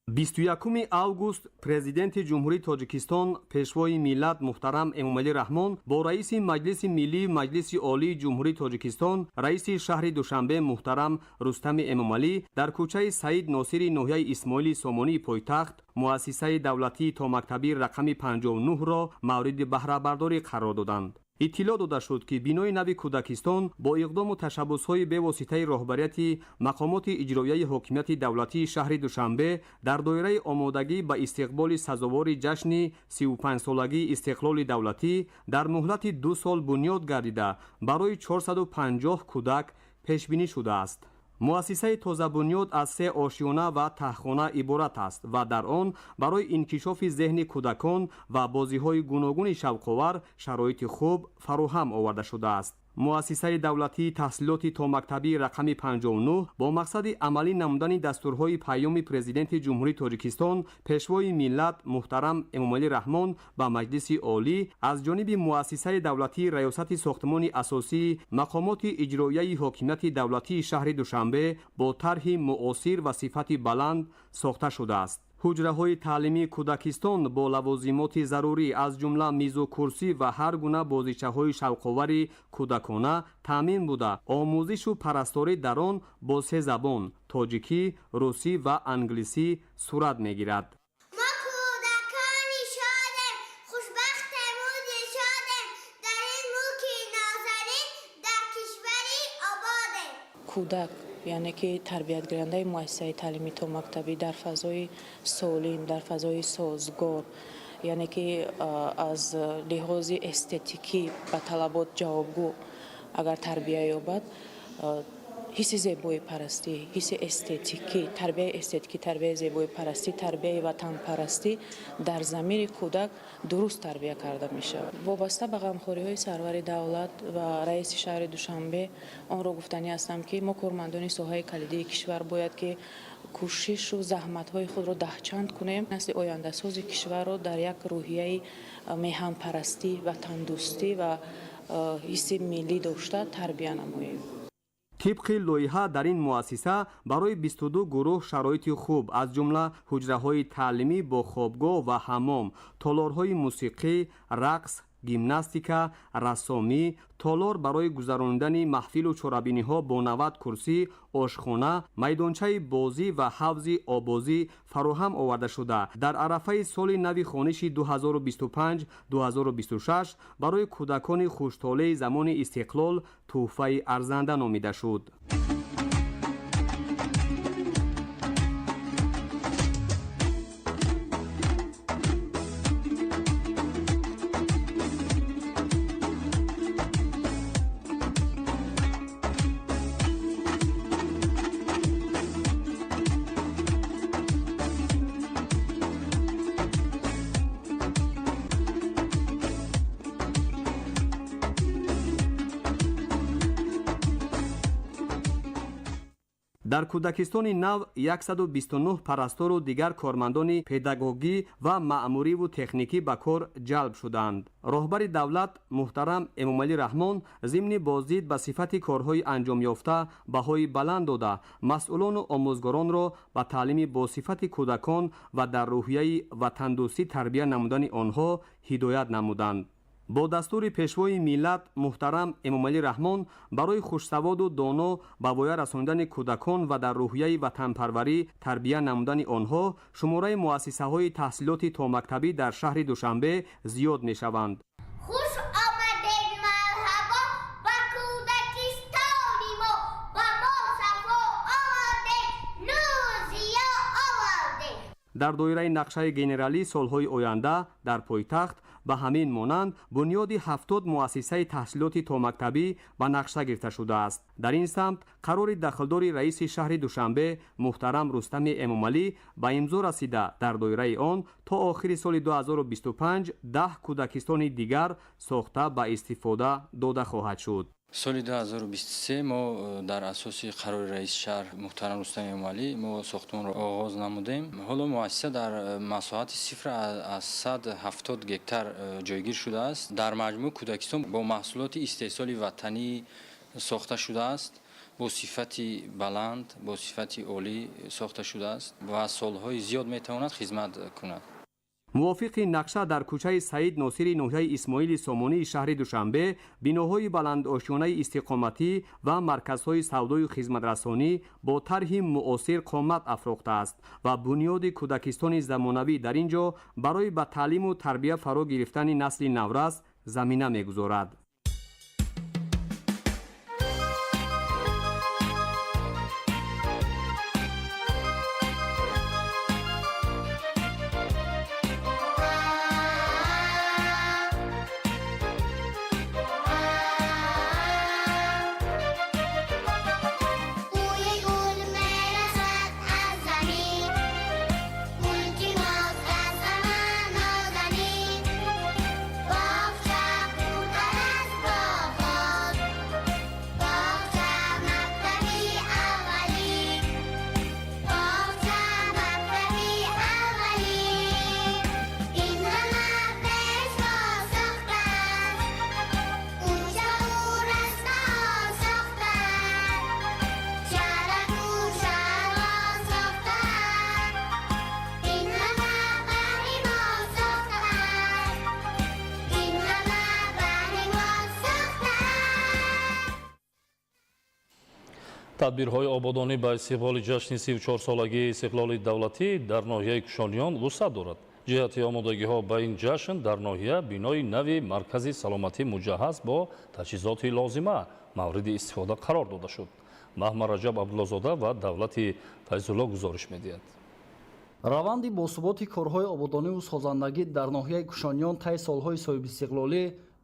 21 август президенти ҷумҳурии тоҷикистон пешвои миллат муҳтарам эмомалӣ раҳмон бо раиси маҷлиси миллии маҷлиси олии ҷумҳурии тоҷикистон раиси шаҳри душанбе муҳтарам рустами эмомалӣ дар кӯчаи саид носири ноҳияи исмоили сомонии пойтахт муассисаи давлатии томактабии рақами 59-ро мавриди баҳрабардорӣ қарор доданд. иттилоъ дода шуд ки бинои нави кӯдакистон бо иқдому ташаббусҳои бевоситаи роҳбарияти мақомоти иҷроияи ҳокимияти давлатии шаҳри душанбе дар доираи омодагӣ ба истиқболи сазовори ҷашни 35-солагии истиқлоли давлатӣ дар муҳлати 2 сол бунёд гардида барои 450 кӯдак пешбинӣ шудааст. муассисаи тозабунёд аз 3 ошиёна ва таҳхона иборат аст ва дар он барои инкишофи зеҳни кӯдакон ва бозиҳои гуногуни шавқовар шароити хуб фароҳам оварда шудааст. муассисаи давлатии таҳсилоти томактабии рақами 59 бо мақсади амалӣ намудани дастурҳои паёми президенти ҷумҳурии тоҷикистон пешвои миллат муҳтарам эмомалӣ раҳмон ба маҷлиси олӣ аз ҷониби муассисаи давлатии раёсати сохтмони асосии мақомоти иҷроияи ҳокимияти давлатии шаҳри душанбе бо тарҳи муосир ва сифати баланд сохта шудааст. ҳуҷраҳои таълимии кӯдакистон бо лавозимоти зарурӣ аз ҷумла мизу курсӣ ва ҳар гуна бозичаҳои шавқовари кӯдакона таъмин буда омӯзишу парасторӣ дар он бо 3 забон тоҷикӣ, русӣ ва англисӣ сурат мегирад. кӯдак яъне ки тарбиятгирандаи муассисаи таълими то мактабӣ дар фазои солим, дар фазои созгор یعنی که از لحاظ استتیکی به طلبات جوابگو اگر تربیه یابد حس زیبایی پرستی، حس استتیکی، تربیه زیبایی پرستی، تربیه وطن پرستی در ضمیر کودک درست تربیه کرده میشه. وابسته به غمخوری های سرور دولت و رئیس شهر دوشنبه آن را گفتنی هستم که ما کارمندان ساحه کلیدی کشور باید که کوشش و زحمت های خود را دهچند کنیم، نسل آینده ساز کشور را در یک روحیه میهن پرستی، وطن دوستی و حس ملی داشته تربیه نماییم. طبق لایحه در این مؤسسه برای 22 گروه شرایط خوب از جمله حجره‌های تعلیمی با خوابگاه و حمام، تالارهای موسیقی، رقص، گیمناستیکا، رسامی، تالار برای گذراندن محفل و چرابینی‌ها با 90 کرسی، آشخانه، میدانچه بازی و حوض آبازی فراهم آورده شده. در عرفه سال نو خوانش 2025-2026 برای کودکان خوش‌طالع زمان استقلال تحفه ارزنده نامیده شد. در کودکستان نو 129 پرستار و دیگر کارمندان پداگوژی و مأموری و تکنیکی به کار جلب شدند. راهبر دولت محترم امامعلی رحمان ضمن بازدید به صفت کارهای انجام یافته بهای بلند داده مسئولان و آموزگاران را به تعلیم با صفت کودکان و در روحیه وطن دوستی تربیت نمودن آنها هدایت نمودند. با دستور پیشوای ملت محترم امامعلی رحمان برای خوشسواد و دانا به وای رساندن کودکان و در روحیه وطن پروری تربیت نمودن آنها شماره مؤسسه های تحصیلات تا مکتبی در شهر دوشنبه زیاد می شوند. خوش آمدید، مرحبا با کودکستان ما و ما صفا آورده نور ضیا آورده. در دایره نقشه گنرالی سالهای آینده در پایتخت به همین مانند بنیاد 70 مؤسسه تحصیلات تا مکتبی به نقشه گرفته شده است. در این سمت قرار دخلدار رئیس شهر دوشنبه محترم رستم امامعلی به امضا رسیده در دایره آن تا آخر سال 2025 10 کودکستان دیگر ساخته به استفاده داده خواهد شد. سال 2023 ما در اساس قرار رئیس شهر محترم رستم امامعلی ما ساختمان را آغاز نمودیم. حالا مؤسسه در مساحت صفر از 170 گکتار جایگیر شده است. در مجموع کودکستان با محصولات استحصال وطنی ساخته شده است. با صفت بلند، با صفت عالی ساخته شده است و سالهای زیاد میتواند خدمت کند. موافق نقشه در کوچه سید ناصری ناحیه اسماعیل سامانی شهر دوشنبه بیناهای بلند آشیانه استقامتی و مرکزهای سودای و خدمترسانی با طرح معاصر قامت افروخته است و بنیاد کودکستان زمانوی در اینجا برای به تعلیم و تربیت فرا گرفتن نسل نورس زمینه میگذارد. тадбирҳои ободонӣ ба истиқболи ҷашни 34-солагии истиқлоли давлатӣ дар ноҳияи кушониён вусъат дорад. ҷиҳати омодагиҳо ба ин ҷашн дар ноҳия бинои нави маркази саломатӣ муҷаҳҳаз бо таҷҳизоти лозима мавриди истифода қарор дода шуд. маҳмад раҷаб абдуллозода ва давлати файзулло гузориш медиҳад. раванди босуботи корҳои ободониву созандагӣ дар ноҳияи кушониён таи солҳои соҳибистиқлолӣ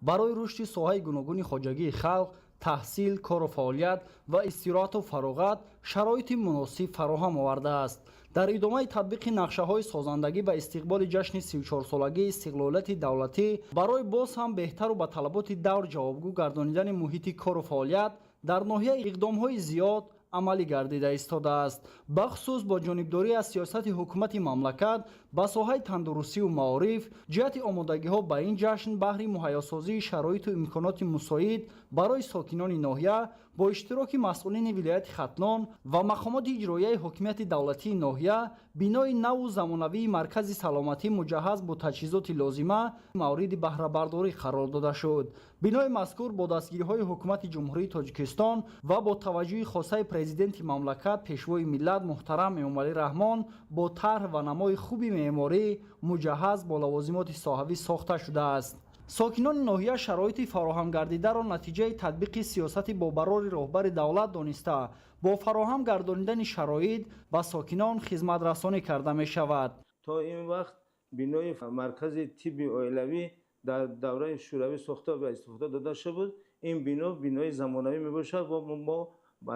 барои рушди соҳаи гуногуни хоҷагии халқ, таҳсил, кору фаъолият ва истироҳату фароғат шароити муносиб фароҳам овардааст. дар идомаи татбиқи нақшаҳои созандагӣ ба истиқболи ҷашни 34-солагии истиқлолияти давлатӣ барои боз ҳам беҳтару ба талаботи давр ҷавобгӯ гардонидани муҳити кору фаъолият дар ноҳия иқдомҳои зиёд амалӣ гардида истодааст. бахусус бо ҷонибдорӣ аз сиёсати ҳукумати мамлакат ба соҳаи тандурустию маориф ҷиҳати омодагиҳо ба ин ҷашн баҳри муҳайёсозии шароиту имконоти мусоид барои сокинони ноҳия бо иштироки масъулини вилояти хатнон ва мақомоти иҷроияи ҳокимияти давлатии ноҳия бинои наву замонавии маркази саломатӣ муҷаҳҳаз бо таҷҳизоти лозима мавриди баҳрабардорӣ қарор дода шуд. бинои мазкур бо дастгириҳои ҳукумати ҷумҳурии Тоҷикистон ва бо таваҷҷӯҳи хосаи президенти мамлакат пешвои миллат муҳтарам Эмомалӣ Раҳмон бо тарҳ ва намои хуби меъморӣ муҷаҳҳаз бо лавозимоти соҳавӣ сохта шудааст. сокинони ноҳия шароити фароҳам гардидаро натиҷаи татбиқи сиёсати бобарори роҳбари давлат дониста бо фароҳам гардонидани шароит ба сокинон хизматрасонӣ карда мешавад. то ин вақт бинои маркази тибби оилавӣ дар давраи шӯравӣ сохта ва истифода дода шуда буд. ин бинои замонавӣ мебошад ва мо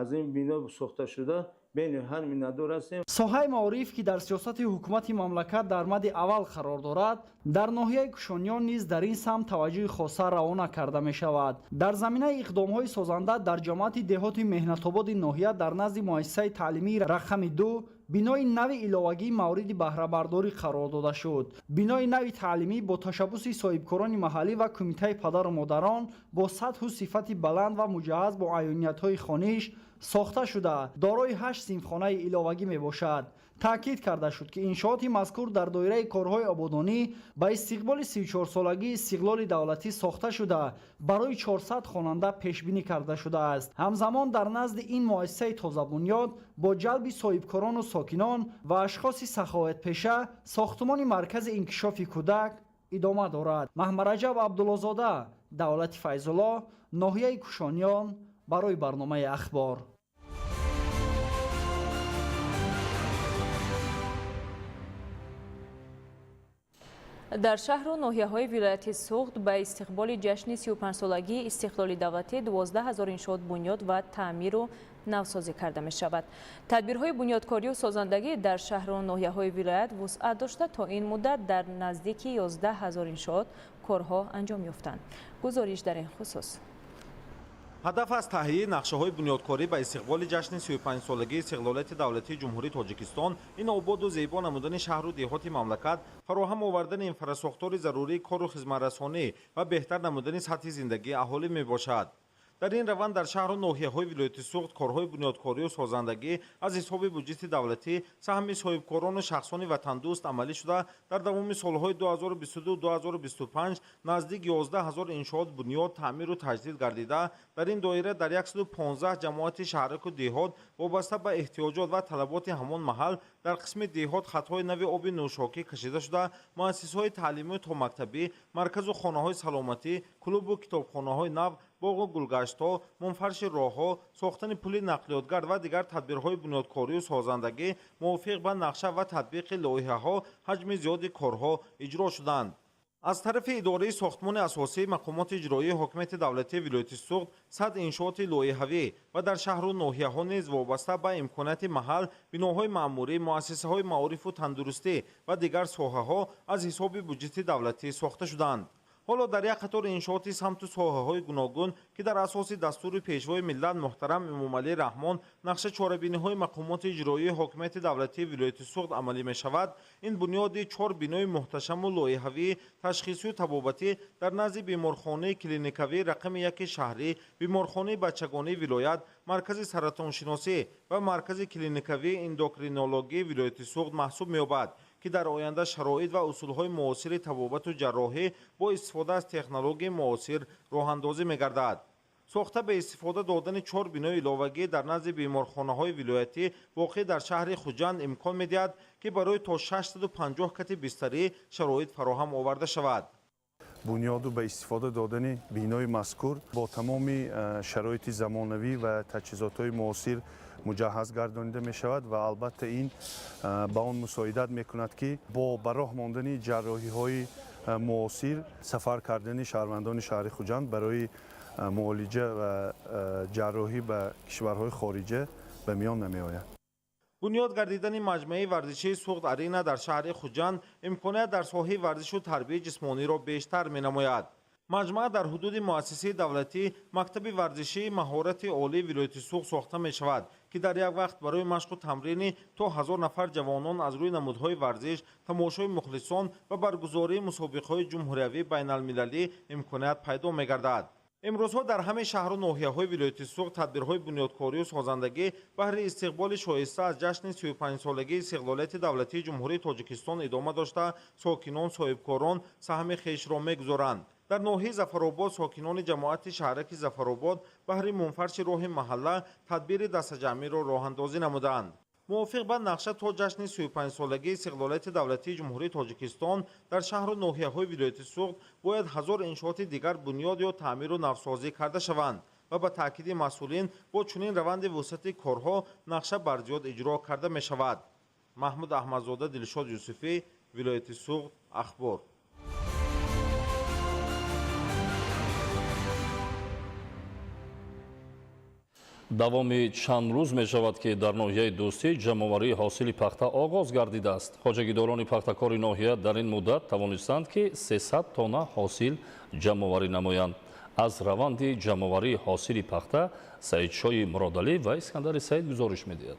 аз ин бино сохта шуда бениҳоят миннатдор ҳастем. соҳаи маориф ки дар сиёсати ҳукумати мамлакат дар мадди аввал қарор дорад, дар ноҳияи кушониён низ дар ин самт таваҷҷӯҳи хоса равона карда мешавад. дар заминаи иқдомҳои созанда дар ҷамоати деҳоти меҳнатободи ноҳия дар назди муассисаи таълимии рақами 2 бинои нави иловагии мавриди баҳрабардорӣ қарор дода шуд. бинои нави таълимӣ бо ташаббуси соҳибкорони маҳаллӣ ва кумитаи падару модарон бо сатҳу сифати баланд ва муҷаҳҳаз бо айёниятҳои хониш сохта шуда дорои 8 синфхонаи иловагӣ мебошад. таъкид карда шуд ки иншооти мазкур дар доираи корҳои ободонӣ ба истиқболи 34-солагии истиқлоли давлатӣ сохта шуда барои 400 хонанда пешбинӣ карда шудааст. ҳамзамон дар назди ин муассисаи тозабунёд бо ҷалби соҳибкорону сокинон ва ашхоси саховатпеша сохтмони маркази инкишофи кӯдак идома дорад. маҳмараҷаб абдуллозода, давлати файзулло, ноҳияи кушониён, барои барномаи ахбор. дар шаҳру ноҳияҳои вилояти суғд ба истиқболи ҷашни 35-солагии истиқлоли давлатӣ 12 000 иншоот бунёд ва таъмиру навсозӣ карда мешавад. тадбирҳои бунёдкорию созандагӣ дар шаҳру ноҳияҳои вилоят вусъат дошта то ин муддат дар наздики 11 000 иншоот корҳо анҷом ёфтанд. гузориш дар ин хусус. ҳадаф аз таҳиёи нақшаҳои бунёдкорӣ ба истиқболи ҷашни 35-солагии истиқлолияти давлатии ҷумҳурии Тоҷикистон ин ободу зебо намудани шаҳру деҳоти мамлакат, фароҳам овардани инфраструктури зарурии кору хизматрасонӣ ва беҳтар намудани сатҳи зиндагии аҳолӣ мебошад. дар ин раванд дар шаҳру ноҳияҳои вилояти суғд корҳои бунёдкорию созандагӣ аз ҳисоби буҷети давлатӣ саҳми соҳибкорону шахсони ватандӯст амалӣ шуда дар давоми солҳои 2022-2025 наздик 11 000 иншоот бунёд, таъмиру таҷдид гардида, дар ин доира дар 115 ҷамоати шаҳраку деҳот вобаста ба эҳтиёҷот ва талаботи ҳамон маҳал дар қисми деҳот хатҳои нави оби нӯшокӣ кашида шуда, муассисаҳои таълимию то мактабӣ, марказу хонаҳои саломатӣ, клубу китобхонаҳои нав, боғу гулгаштҳо, мунфарши роҳҳо, сохтани пули нақлиётгар ва дигар тадбирҳои бунёдкорию созандагӣ мувофиқ ба нақша ва татбиқи лоиҳаҳо ҳаҷми зиёди корҳо иҷро шуданд. аз тарафи идораи сохтмони асосии мақомоти иҷроии ҳокимияти давлатии вилояти суғд 100 иншооти лоиҳавӣ ва дар шаҳру ноҳияҳо низ вобаста ба имконияти маҳал биноҳои маъмурӣ, муассисаҳои маорифу тандурустӣ ва дигар соҳаҳо аз ҳисоби буҷети давлатӣ сохта шуданд. ҳоло дар як қатори иншооти самту соҳаҳои гуногун ки дар асоси дастури пешвои миллат муҳтарам Эмомалӣ Раҳмон нақша чорабиниҳои мақомоти иҷроии ҳокимияти давлатии вилояти суғд амалӣ мешавад, ин бунёди 4 бинои муҳташаму лоиҳавӣ ташхисию табобатӣ дар назди беморхонаи клиникавии рақами 1 шаҳрӣ, беморхонаи бачагонии вилоят, маркази саратоншиносӣ ва маркази клиникавии эндокринологии вилояти суғд маҳсуб меёбад ки дар оянда шароит ва усулҳои муосири табобату ҷарроҳӣ бо истифода аз технологияи муосир роҳандозӣ мегардад. сохта ба истифода додани 4 бинои иловагӣ дар назди беморхонаҳои вилоятӣ воқеъ дар шаҳри Хуҷанд имкон медиҳад ки барои то 650 кати бистарӣ шароит фароҳам оварда шавад. بنیاد به استفاده دادن بینای مذکور با تمام شرایط زمانوی و تجهیزات‌های معاصر مجهز گردانیده می شود و البته این به آن مساعدت می کند که با براه ماندن جراحی های معاصر سفر کردن شهروندان شهر خوجند برای معالجه و جراحی به کشورهای خارجه به میان نمی آید. بنیاد گردیدن مجمع ورزشی سوخت ارینا در شهر خوجند امکانات در ساحه ورزش و تربیت جسمانی را بیشتر می نماید. مجمع در حدود مؤسسه دولتی مکتب ورزشی مهارت عالی ولایت سوخت ساخته می شود که در یک وقت برای مشق و تمرین تا 1000 نفر جوانان از روی نمودهای ورزش، تماشای مخلصان و برگزاری مسابقه‌های جمهوریوی بین المللی امکانات پیدا می گردد. امروزها در همه شهر و ناحیه‌های ولایت سوخت تدبیرهای بنیادکاری و سازندگی بهر استقبال شایسته از جشن 35 سالگی استقلالیت دولتی جمهوری تاجیکستان ادامه داشته ساکنان صاحبکاران سهم خویش را می‌گذارند. در ناحیه ظفرآباد ساکنان جماعت شهرک ظفرآباد بهر منفرش راه محله تدبیر دسته‌جمعی را راه‌اندازی نمودند. موافق به نقشه تا جشن 35 سالگی استقلالیت دولتی جمهوری تاجیکستان در شهر و ناحیه‌های ولایت سوخت باید 1000 انشاءات دیگر بنیاد یا تعمیر و نوسازی کرده شوند و به تاکید مسئولین با چنین روند وسعت کارها نقشه برجات اجرا کرده می شود. محمود احمدزاده، دلشاد یوسفی، ولایت سوخت، اخبار. давоми чанд рӯз мешавад ки дар ноҳияи дӯстӣ ҷамъоварии ҳосили пахта оғоз гардидааст. ҳоҷагидорони пахтакори ноҳия дар ин муддат тавонистанд ки 300 тонна ҳосил ҷамъоварӣ намоянд. аз раванди ҷамъоварии ҳосили пахта саидшои муродалӣ ва искандари саид гузориш медиҳад.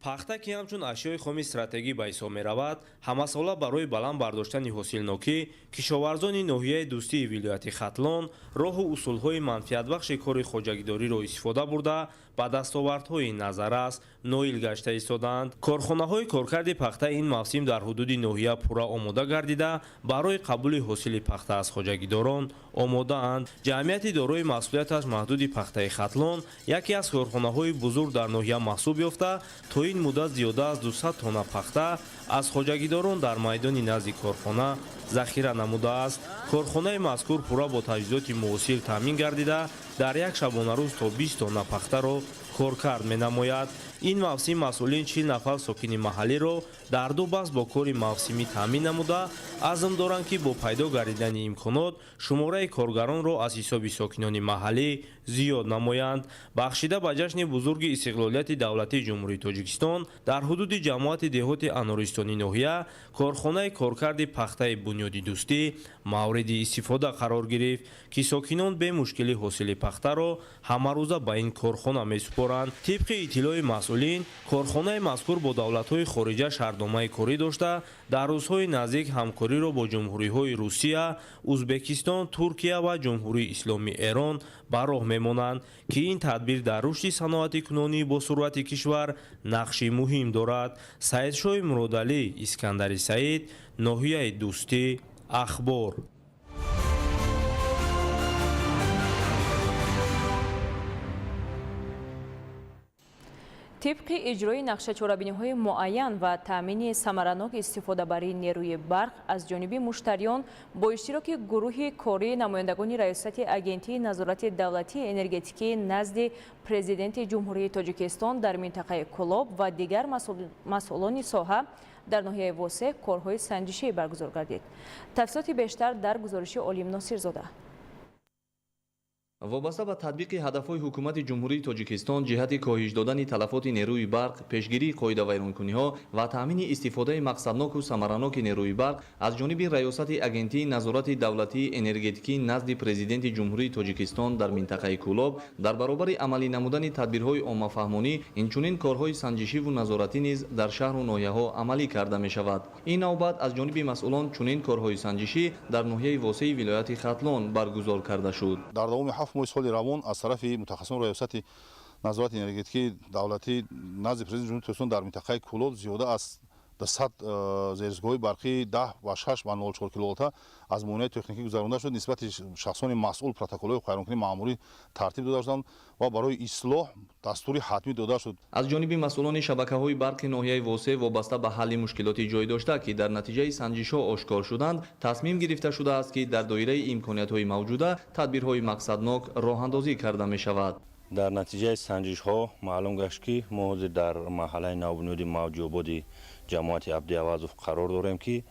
пахта ки ҳамчун ашёи хоми стратегӣ ба ҳисоб меравад, ҳамасола барои баланд бардоштани ҳосилнокӣ кишоварзони ноҳияи дӯстии вилояти Хатлон роҳу усулҳои манфиатбахши кори хоҷагидориро истифода бурда ба дастовардҳои назаррас ноил гашта истоданд. корхонаҳои коркарди пахта ин мавсим дар ҳудуди ноҳия пурра омода гардида барои қабули ҳосили пахта аз хоҷагидорон омодаанд. ҷамъияти дорои масъулияташ маҳдуди пахтаи Хатлон яке аз корхонаҳои бузург дар ноҳия маҳсуб ёфта то ин муддат зиёда аз 200 тонна пахта аз хоҷагидорон дар майдони назди корхона захира намудааст. корхонаи мазкур пурра бо таҷҳизоти муосир таъмин гардида дар як шабонарӯз то 20 тонна пахтаро коркард менамояд. ин мавсим масъулин 40 нафар сокини маҳаллиро дар ду баҳс бо кори мавсимӣ таъмин намуда азм доранд ки бо пайдо гардидани имконот шумораи коргаронро аз ҳисоби сокинони маҳаллӣ зиёд намоянд. бахшида ба ҷашни бузурги истиқлолияти давлатии ҷумҳурии Тоҷикистон дар ҳудуди ҷамоати деҳоти анористони ноҳия корхонаи коркарди пахтаи бунёди дӯстӣ мавриди истифода қарор гирифт ки сокинон бе мушкили ҳосили пахтаро ҳамарӯза ба ин корхона месупоранд. тибқи иттилои масъулин корхонаи мазкур бо давлатҳои хориҷа шаҳрномаи корӣ дошта дар рӯзҳои наздик ҳамкориро бо ҷумҳуриҳои Русия, Узбекистон, Туркия ва ҷумҳурии исломии Эрон ба роҳ мемонанд ки ин тадбир дар рушди саноати кунонӣ бо суръати кишвар нақши муҳим дорад. Саидшои Муродалӣ, Искандари Саид, ноҳияи дӯстӣ, ахбор. طبق اجرای نقشه چورابینی‌های معین و تامین ثمرانok استفاده‌بری نیروی برق از جانب مشتریان با اشتراک گروه کاری نمایندگان ریاست اجنسی نظارت دولتی انرژتیکی نزد پرزیدنت جمهوری تاجیکستان در منطقه کلوب و دیگر مسئولان ساحه در ناحیه واسه کارهای سنجشی برگزار گردید. تفصیلات بیشتر در گزارش علیم ناصرزاده. вобаста ба татбиқи ҳадафҳои ҳукумати ҷумҳурии тоҷикистон ҷиҳати коҳиш додани талафоти нерӯи барқ, пешгирии қоидавайронкуниҳо ва таъмини истифодаи мақсадноку самараноки нерӯи барқ аз ҷониби раёсати агентии назорати давлатии энергетикӣ назди президенти ҷумҳурии тоҷикистон дар минтақаи Кӯлоб дар баробари амалӣ намудани тадбирҳои оммафаҳмонӣ инчунин корҳои санҷишиву назоратӣ низ дар шаҳру ноҳияҳо амалӣ карда мешавад. ин навбат аз ҷониби масъулон чунин корҳои санҷишӣ дар ноҳияи восеи вилояти Хатлон баргузор карда шуд. ماه سال روان از طرف متخصصان ریاست نظارت انرژتیکی دولتی نزد پرزیدنت جمهوری تاجیکستان در منطقه کولوب زیاده از در 100 زیرزگاه‌های برقی 10 و 6 و 04 کیلوولت از معاینه تکنیکی گذرانده شد. نسبت شخصان مسئول پروتکل‌های خیرانکنی معمولی ترتیب داده شدند و برای اصلاح دستوری حتمی داده شد. از جانب مسئولان شبکه‌های برق ناحیه واسه وابسته به حل مشکلات جای داشته که در نتیجه سنجش‌ها آشکار شدند، تصمیم گرفته شده است که در دایره امکانیت‌های موجوده تدبیرهای مقصدناک راه‌اندازی کرده می‌شود. در نتیجه سنجش‌ها معلوم گشت که ما در محله نوبنود موج آبادی جماعت عبدی عوض قرار داریم که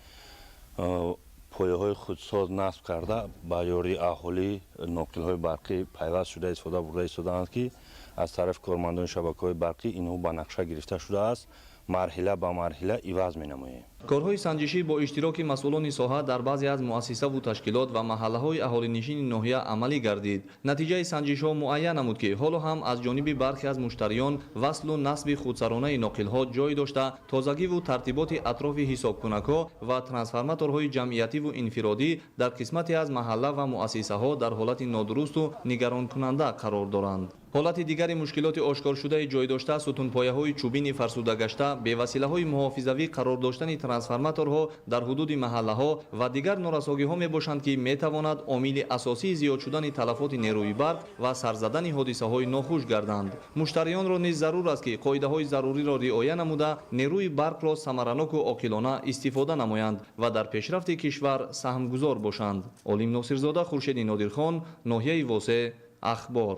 پایه‌های خودساز نصب کرده با یاری اهالی ناقل‌های برقی پیوست شده استفاده برده شدند که از طرف کارمندان شبکه‌های برقی اینها به نقشه گرفته شده است. مرحله به مرحله عوض می‌نماییم. کارهای سنجشی با اشتراک مسئولان ساحه در بعضی از مؤسسه و تشکیلات و محله‌های اهالینشین ناحیه عملی گردید. نتیجه سنجش‌ها معین نمود که حالا هم از جانب برخی از مشتریان وصل و نصب خودسرانه ناقل‌ها جای داشته تازگی و ترتیبات اطراف حسابکنک‌ها و ترانسفورماتورهای جمعیتی و انفرادی در قسمتی از محله و مؤسسه‌ها در حالت نادرست و نگران کننده قرار دارند. حالت دیگری مشکلات آشکار شده جای داشته ستونپایه‌های چوبین فرسوده گشته به وسیله‌های محافظوی قرار داشتن ترانسفورماتورها در حدود محله‌ها و دیگر نارساگی‌ها میباشند که میتواند عامل اساسی زیاد شدن تلفات نیروی برق و سر زدن حادثه‌های ناخوش گردند. مشتریان را نیز ضرور است که قاعده‌های ضروری را رعایت نموده نیروی برق را ثمرناک و عاقلانه استفاده نمایند و در پیشرفت کشور سهمگذار باشند. علیم ناصرزاده، خورشید نادرخان، ناحیه واسه، اخبار.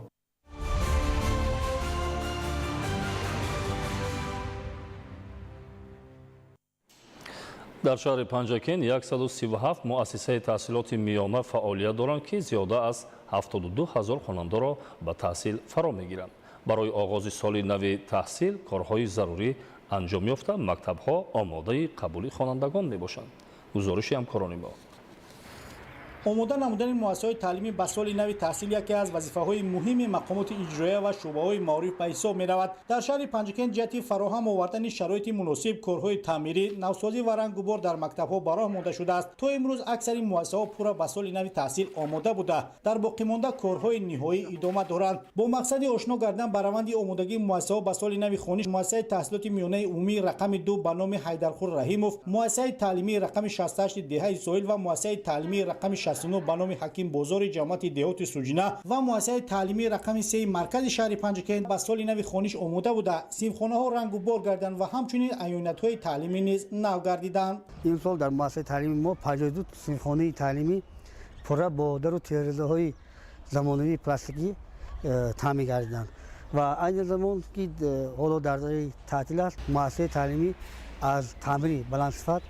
дар шаҳри Панҷакен 137 муассисаи таҳсилоти миёна фаъолият доранд ки зиёда аз 72 000 хонандаро ба таҳсил фаро мегиранд. барои оғози соли нави таҳсил корҳои зарурӣ анҷом ёфта мактабҳо омодаи қабули хонандагон мебошанд. гузориши ҳамкорони мо. омода намудани муассисаҳои таълимӣ ба соли нави таҳсил яке аз вазифаҳои муҳими мақомоти иҷроия ва шӯъбаҳои маориф ба ҳисоб меравад. дар шаҳри Панҷакен ҷиҳати фароҳам овардани шароити муносиб корҳои таъмирӣ, навсозӣ ва рангубор дар мактабҳо ба роҳ монда шудааст. то имрӯз аксари муассисаҳо пурра ба соли нави таҳсил омода буда дар боқимонда корҳои ниҳоӣ идома доранд. бо мақсади ошно гардан ба раванди омодагии муассисаҳо ба соли нави хониш, муассисаи таҳсилоти миёнаи умумии рақами 2 ба номи Ҳайдархур Раҳимов, муассисаи таълимии рақами 68 деҳаи Соҳил ва муассисаи таълимии рақами 69 ба номи ҳаким бозори ҷамоати деҳоти Суҷина ва муассисаи таълимии рақами 3 маркази шаҳри Панҷакен ба соли нави хониш омода буда синфхонаҳо рангубор гарданд ва ҳамчунин айёнатҳои таълимӣ низ нав гардиданд. имсол дар муассисаи таълими мо 52 синфхонаи таълимӣ пурра бо дару тирезаҳои замонавии пластикӣ таъмин гардиданд ва айни замон ки ҳоло дар таътил аст, муассисаи таълимӣ аз таъмири баландсифат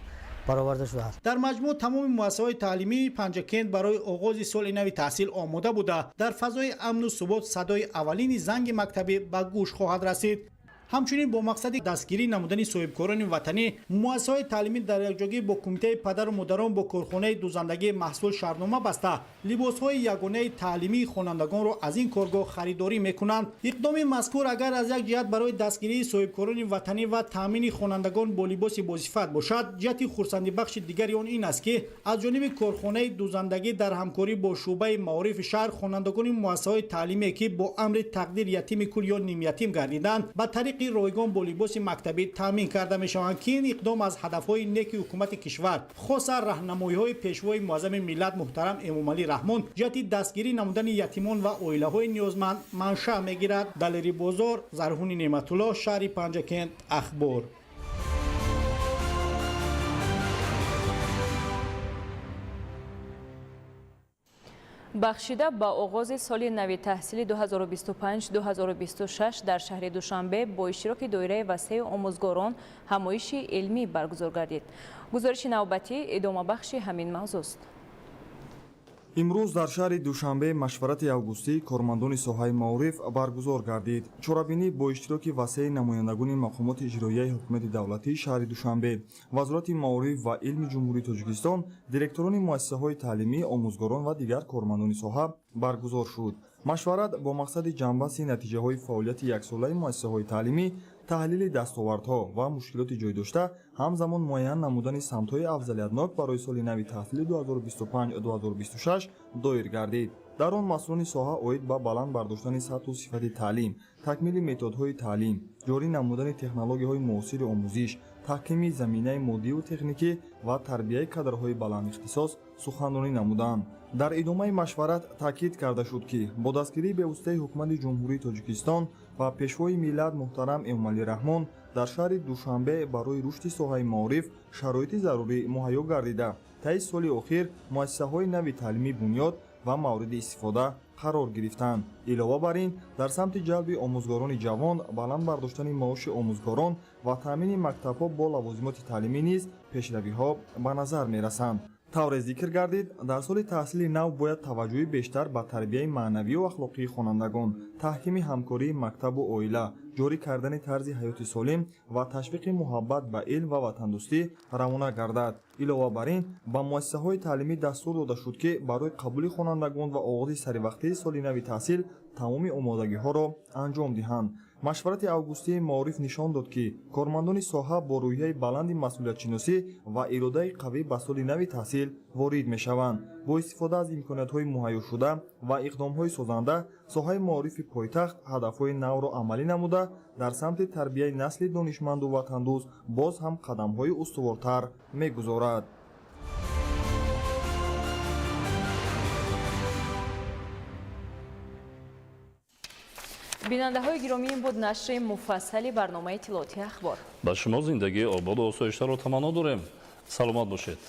бароварда шудааст. дар маҷмӯъ тамоми муассисаҳои таълимии Панҷакент барои оғози соли нави таҳсил омода буда дар фазои амну субот садои аввалини занги мактабӣ ба гӯш хоҳад расид. ҳамчунин бо мақсади дастгирӣ намудани соҳибкорони ватанӣ, муассисаҳои таълимӣ дар якҷогӣ бо кумитаи падару модарон бо корхонаи дузандагии маҳсул шаҳрнома баста либосҳои ягонаи таълимии хонандагонро аз ин коргоҳ харидорӣ мекунанд. иқдоми мазкур агар аз як ҷиҳат барои дастгирии соҳибкорони ватанӣ ва таъмини хонандагон бо либоси босифат бошад, ҷиҳати хурсандибахши дигари он ин аст ки аз ҷониби корхонаи дузандагӣ дар ҳамкорӣ бо шӯъбаи маорифи шаҳр хонандагони муассисаҳои таълимие ки бо амри тақдир ятими кул ё нимятим гардиданд ба тариқи ройгон бо либоси мактабӣ таъмин карда мешаванд ки ин иқдом аз ҳадафҳои неки ҳукумати кишвар, хоса раҳнамоиҳои пешвои муаззами миллат муҳтарам Эмомалӣ Раҳмон ҷиҳати дастгирӣ намудани ятимон ва оилаҳои ниёзманд маншаъ мегирад. далери бозор, Зарҳуни Неъматулло, шаҳри Панҷакент, ахбор. бахшида ба оғози соли нави таҳсили 2025-2026 дар шаҳри Душанбе бо иштироки доираи васеъи омӯзгорон ҳамоиши илмӣ баргузор гардид. гузориши навбатӣ идомабахши ҳамин мавзӯъст. имрӯз дар шаҳри Душанбе машварати августӣ кормандони соҳаи маориф баргузор гардид. чорабинӣ бо иштироки васеъи намояндагони мақомоти иҷроияи ҳукумати давлатии шаҳри Душанбе, вазорати маориф ва илми ҷумҳурии Тоҷикистон, директорони муассисаҳои таълимӣ, омӯзгорон ва дигар кормандони соҳа баргузор шуд. машварат бо мақсади ҷамъбасти натиҷаҳои фаъолияти яксолаи муассисаҳои таълимӣ, таҳлили дастовардҳо ва мушкилоти ҷойдошта, ҳамзамон муайян намудани самтҳои афзалиятнок барои соли нави таҳсили 2025-2026 доир гардид. дар он масъулони соҳа оид ба баланд бардоштани сатҳу сифати таълим, такмили методҳои таълим, ҷорӣ намудани технологияҳои муосири омӯзиш, таҳкими заминаи моддию техникӣ ва тарбияи кадрҳои баландихтисос суханронӣ намуданд. дар идомаи машварат таъкид карда шуд ки бо дастгирии бевоситаи ҳукумати ҷумҳурии тоҷикистон ва пешвои миллат муҳтарам эмомалӣ раҳмон дар шаҳри душанбе барои рушди соҳаи маориф шароити зарурӣ муҳайё гардида таи соли охир муассисаҳои нави таълимӣ бунёд ва мавриди истифода қарор гирифтанд. илова бар ин дар самти ҷалби омӯзгорони ҷавон, баланд бардоштани маоши омӯзгорон ва таъмини мактабҳо бо лавозимоти таълимӣ низ пешравиҳо ба назар мерасанд. тавре зикр гардид, дар соли таҳсили нав бояд таваҷҷӯҳи бештар ба тарбияи маънавию ахлоқии хонандагон, таҳкими ҳамкории мактабу оила, ҷорӣ кардани тарзи ҳаёти солим ва ташвиқи муҳаббат ба илм ва ватандӯстӣ равона гардад. илова бар ин ба муассисаҳои таълимӣ дастур дода шуд ки барои қабули хонандагон ва оғози саривақтии соли нави таҳсил тамоми омодагиҳоро анҷом диҳанд. машварати августии маориф нишон дод ки кормандони соҳа бо рӯҳияи баланди масъулиятшиносӣ ва иродаи қавӣ ба соли нави таҳсил ворид мешаванд. бо истифода аз имкониятҳои муҳайёшуда ва иқдомҳои созанда соҳаи маорифи пойтахт ҳадафҳои навро амалӣ намуда дар самти тарбияи насли донишманду ватандӯст боз ҳам қадамҳои устувортар мегузорад. бинандаҳои гиромӣ, ин буд нашри муфассали барномаи иттилоотии ахбор. ба шумо зиндагии ободу осоиштаро таманно дорем. саломат бошед.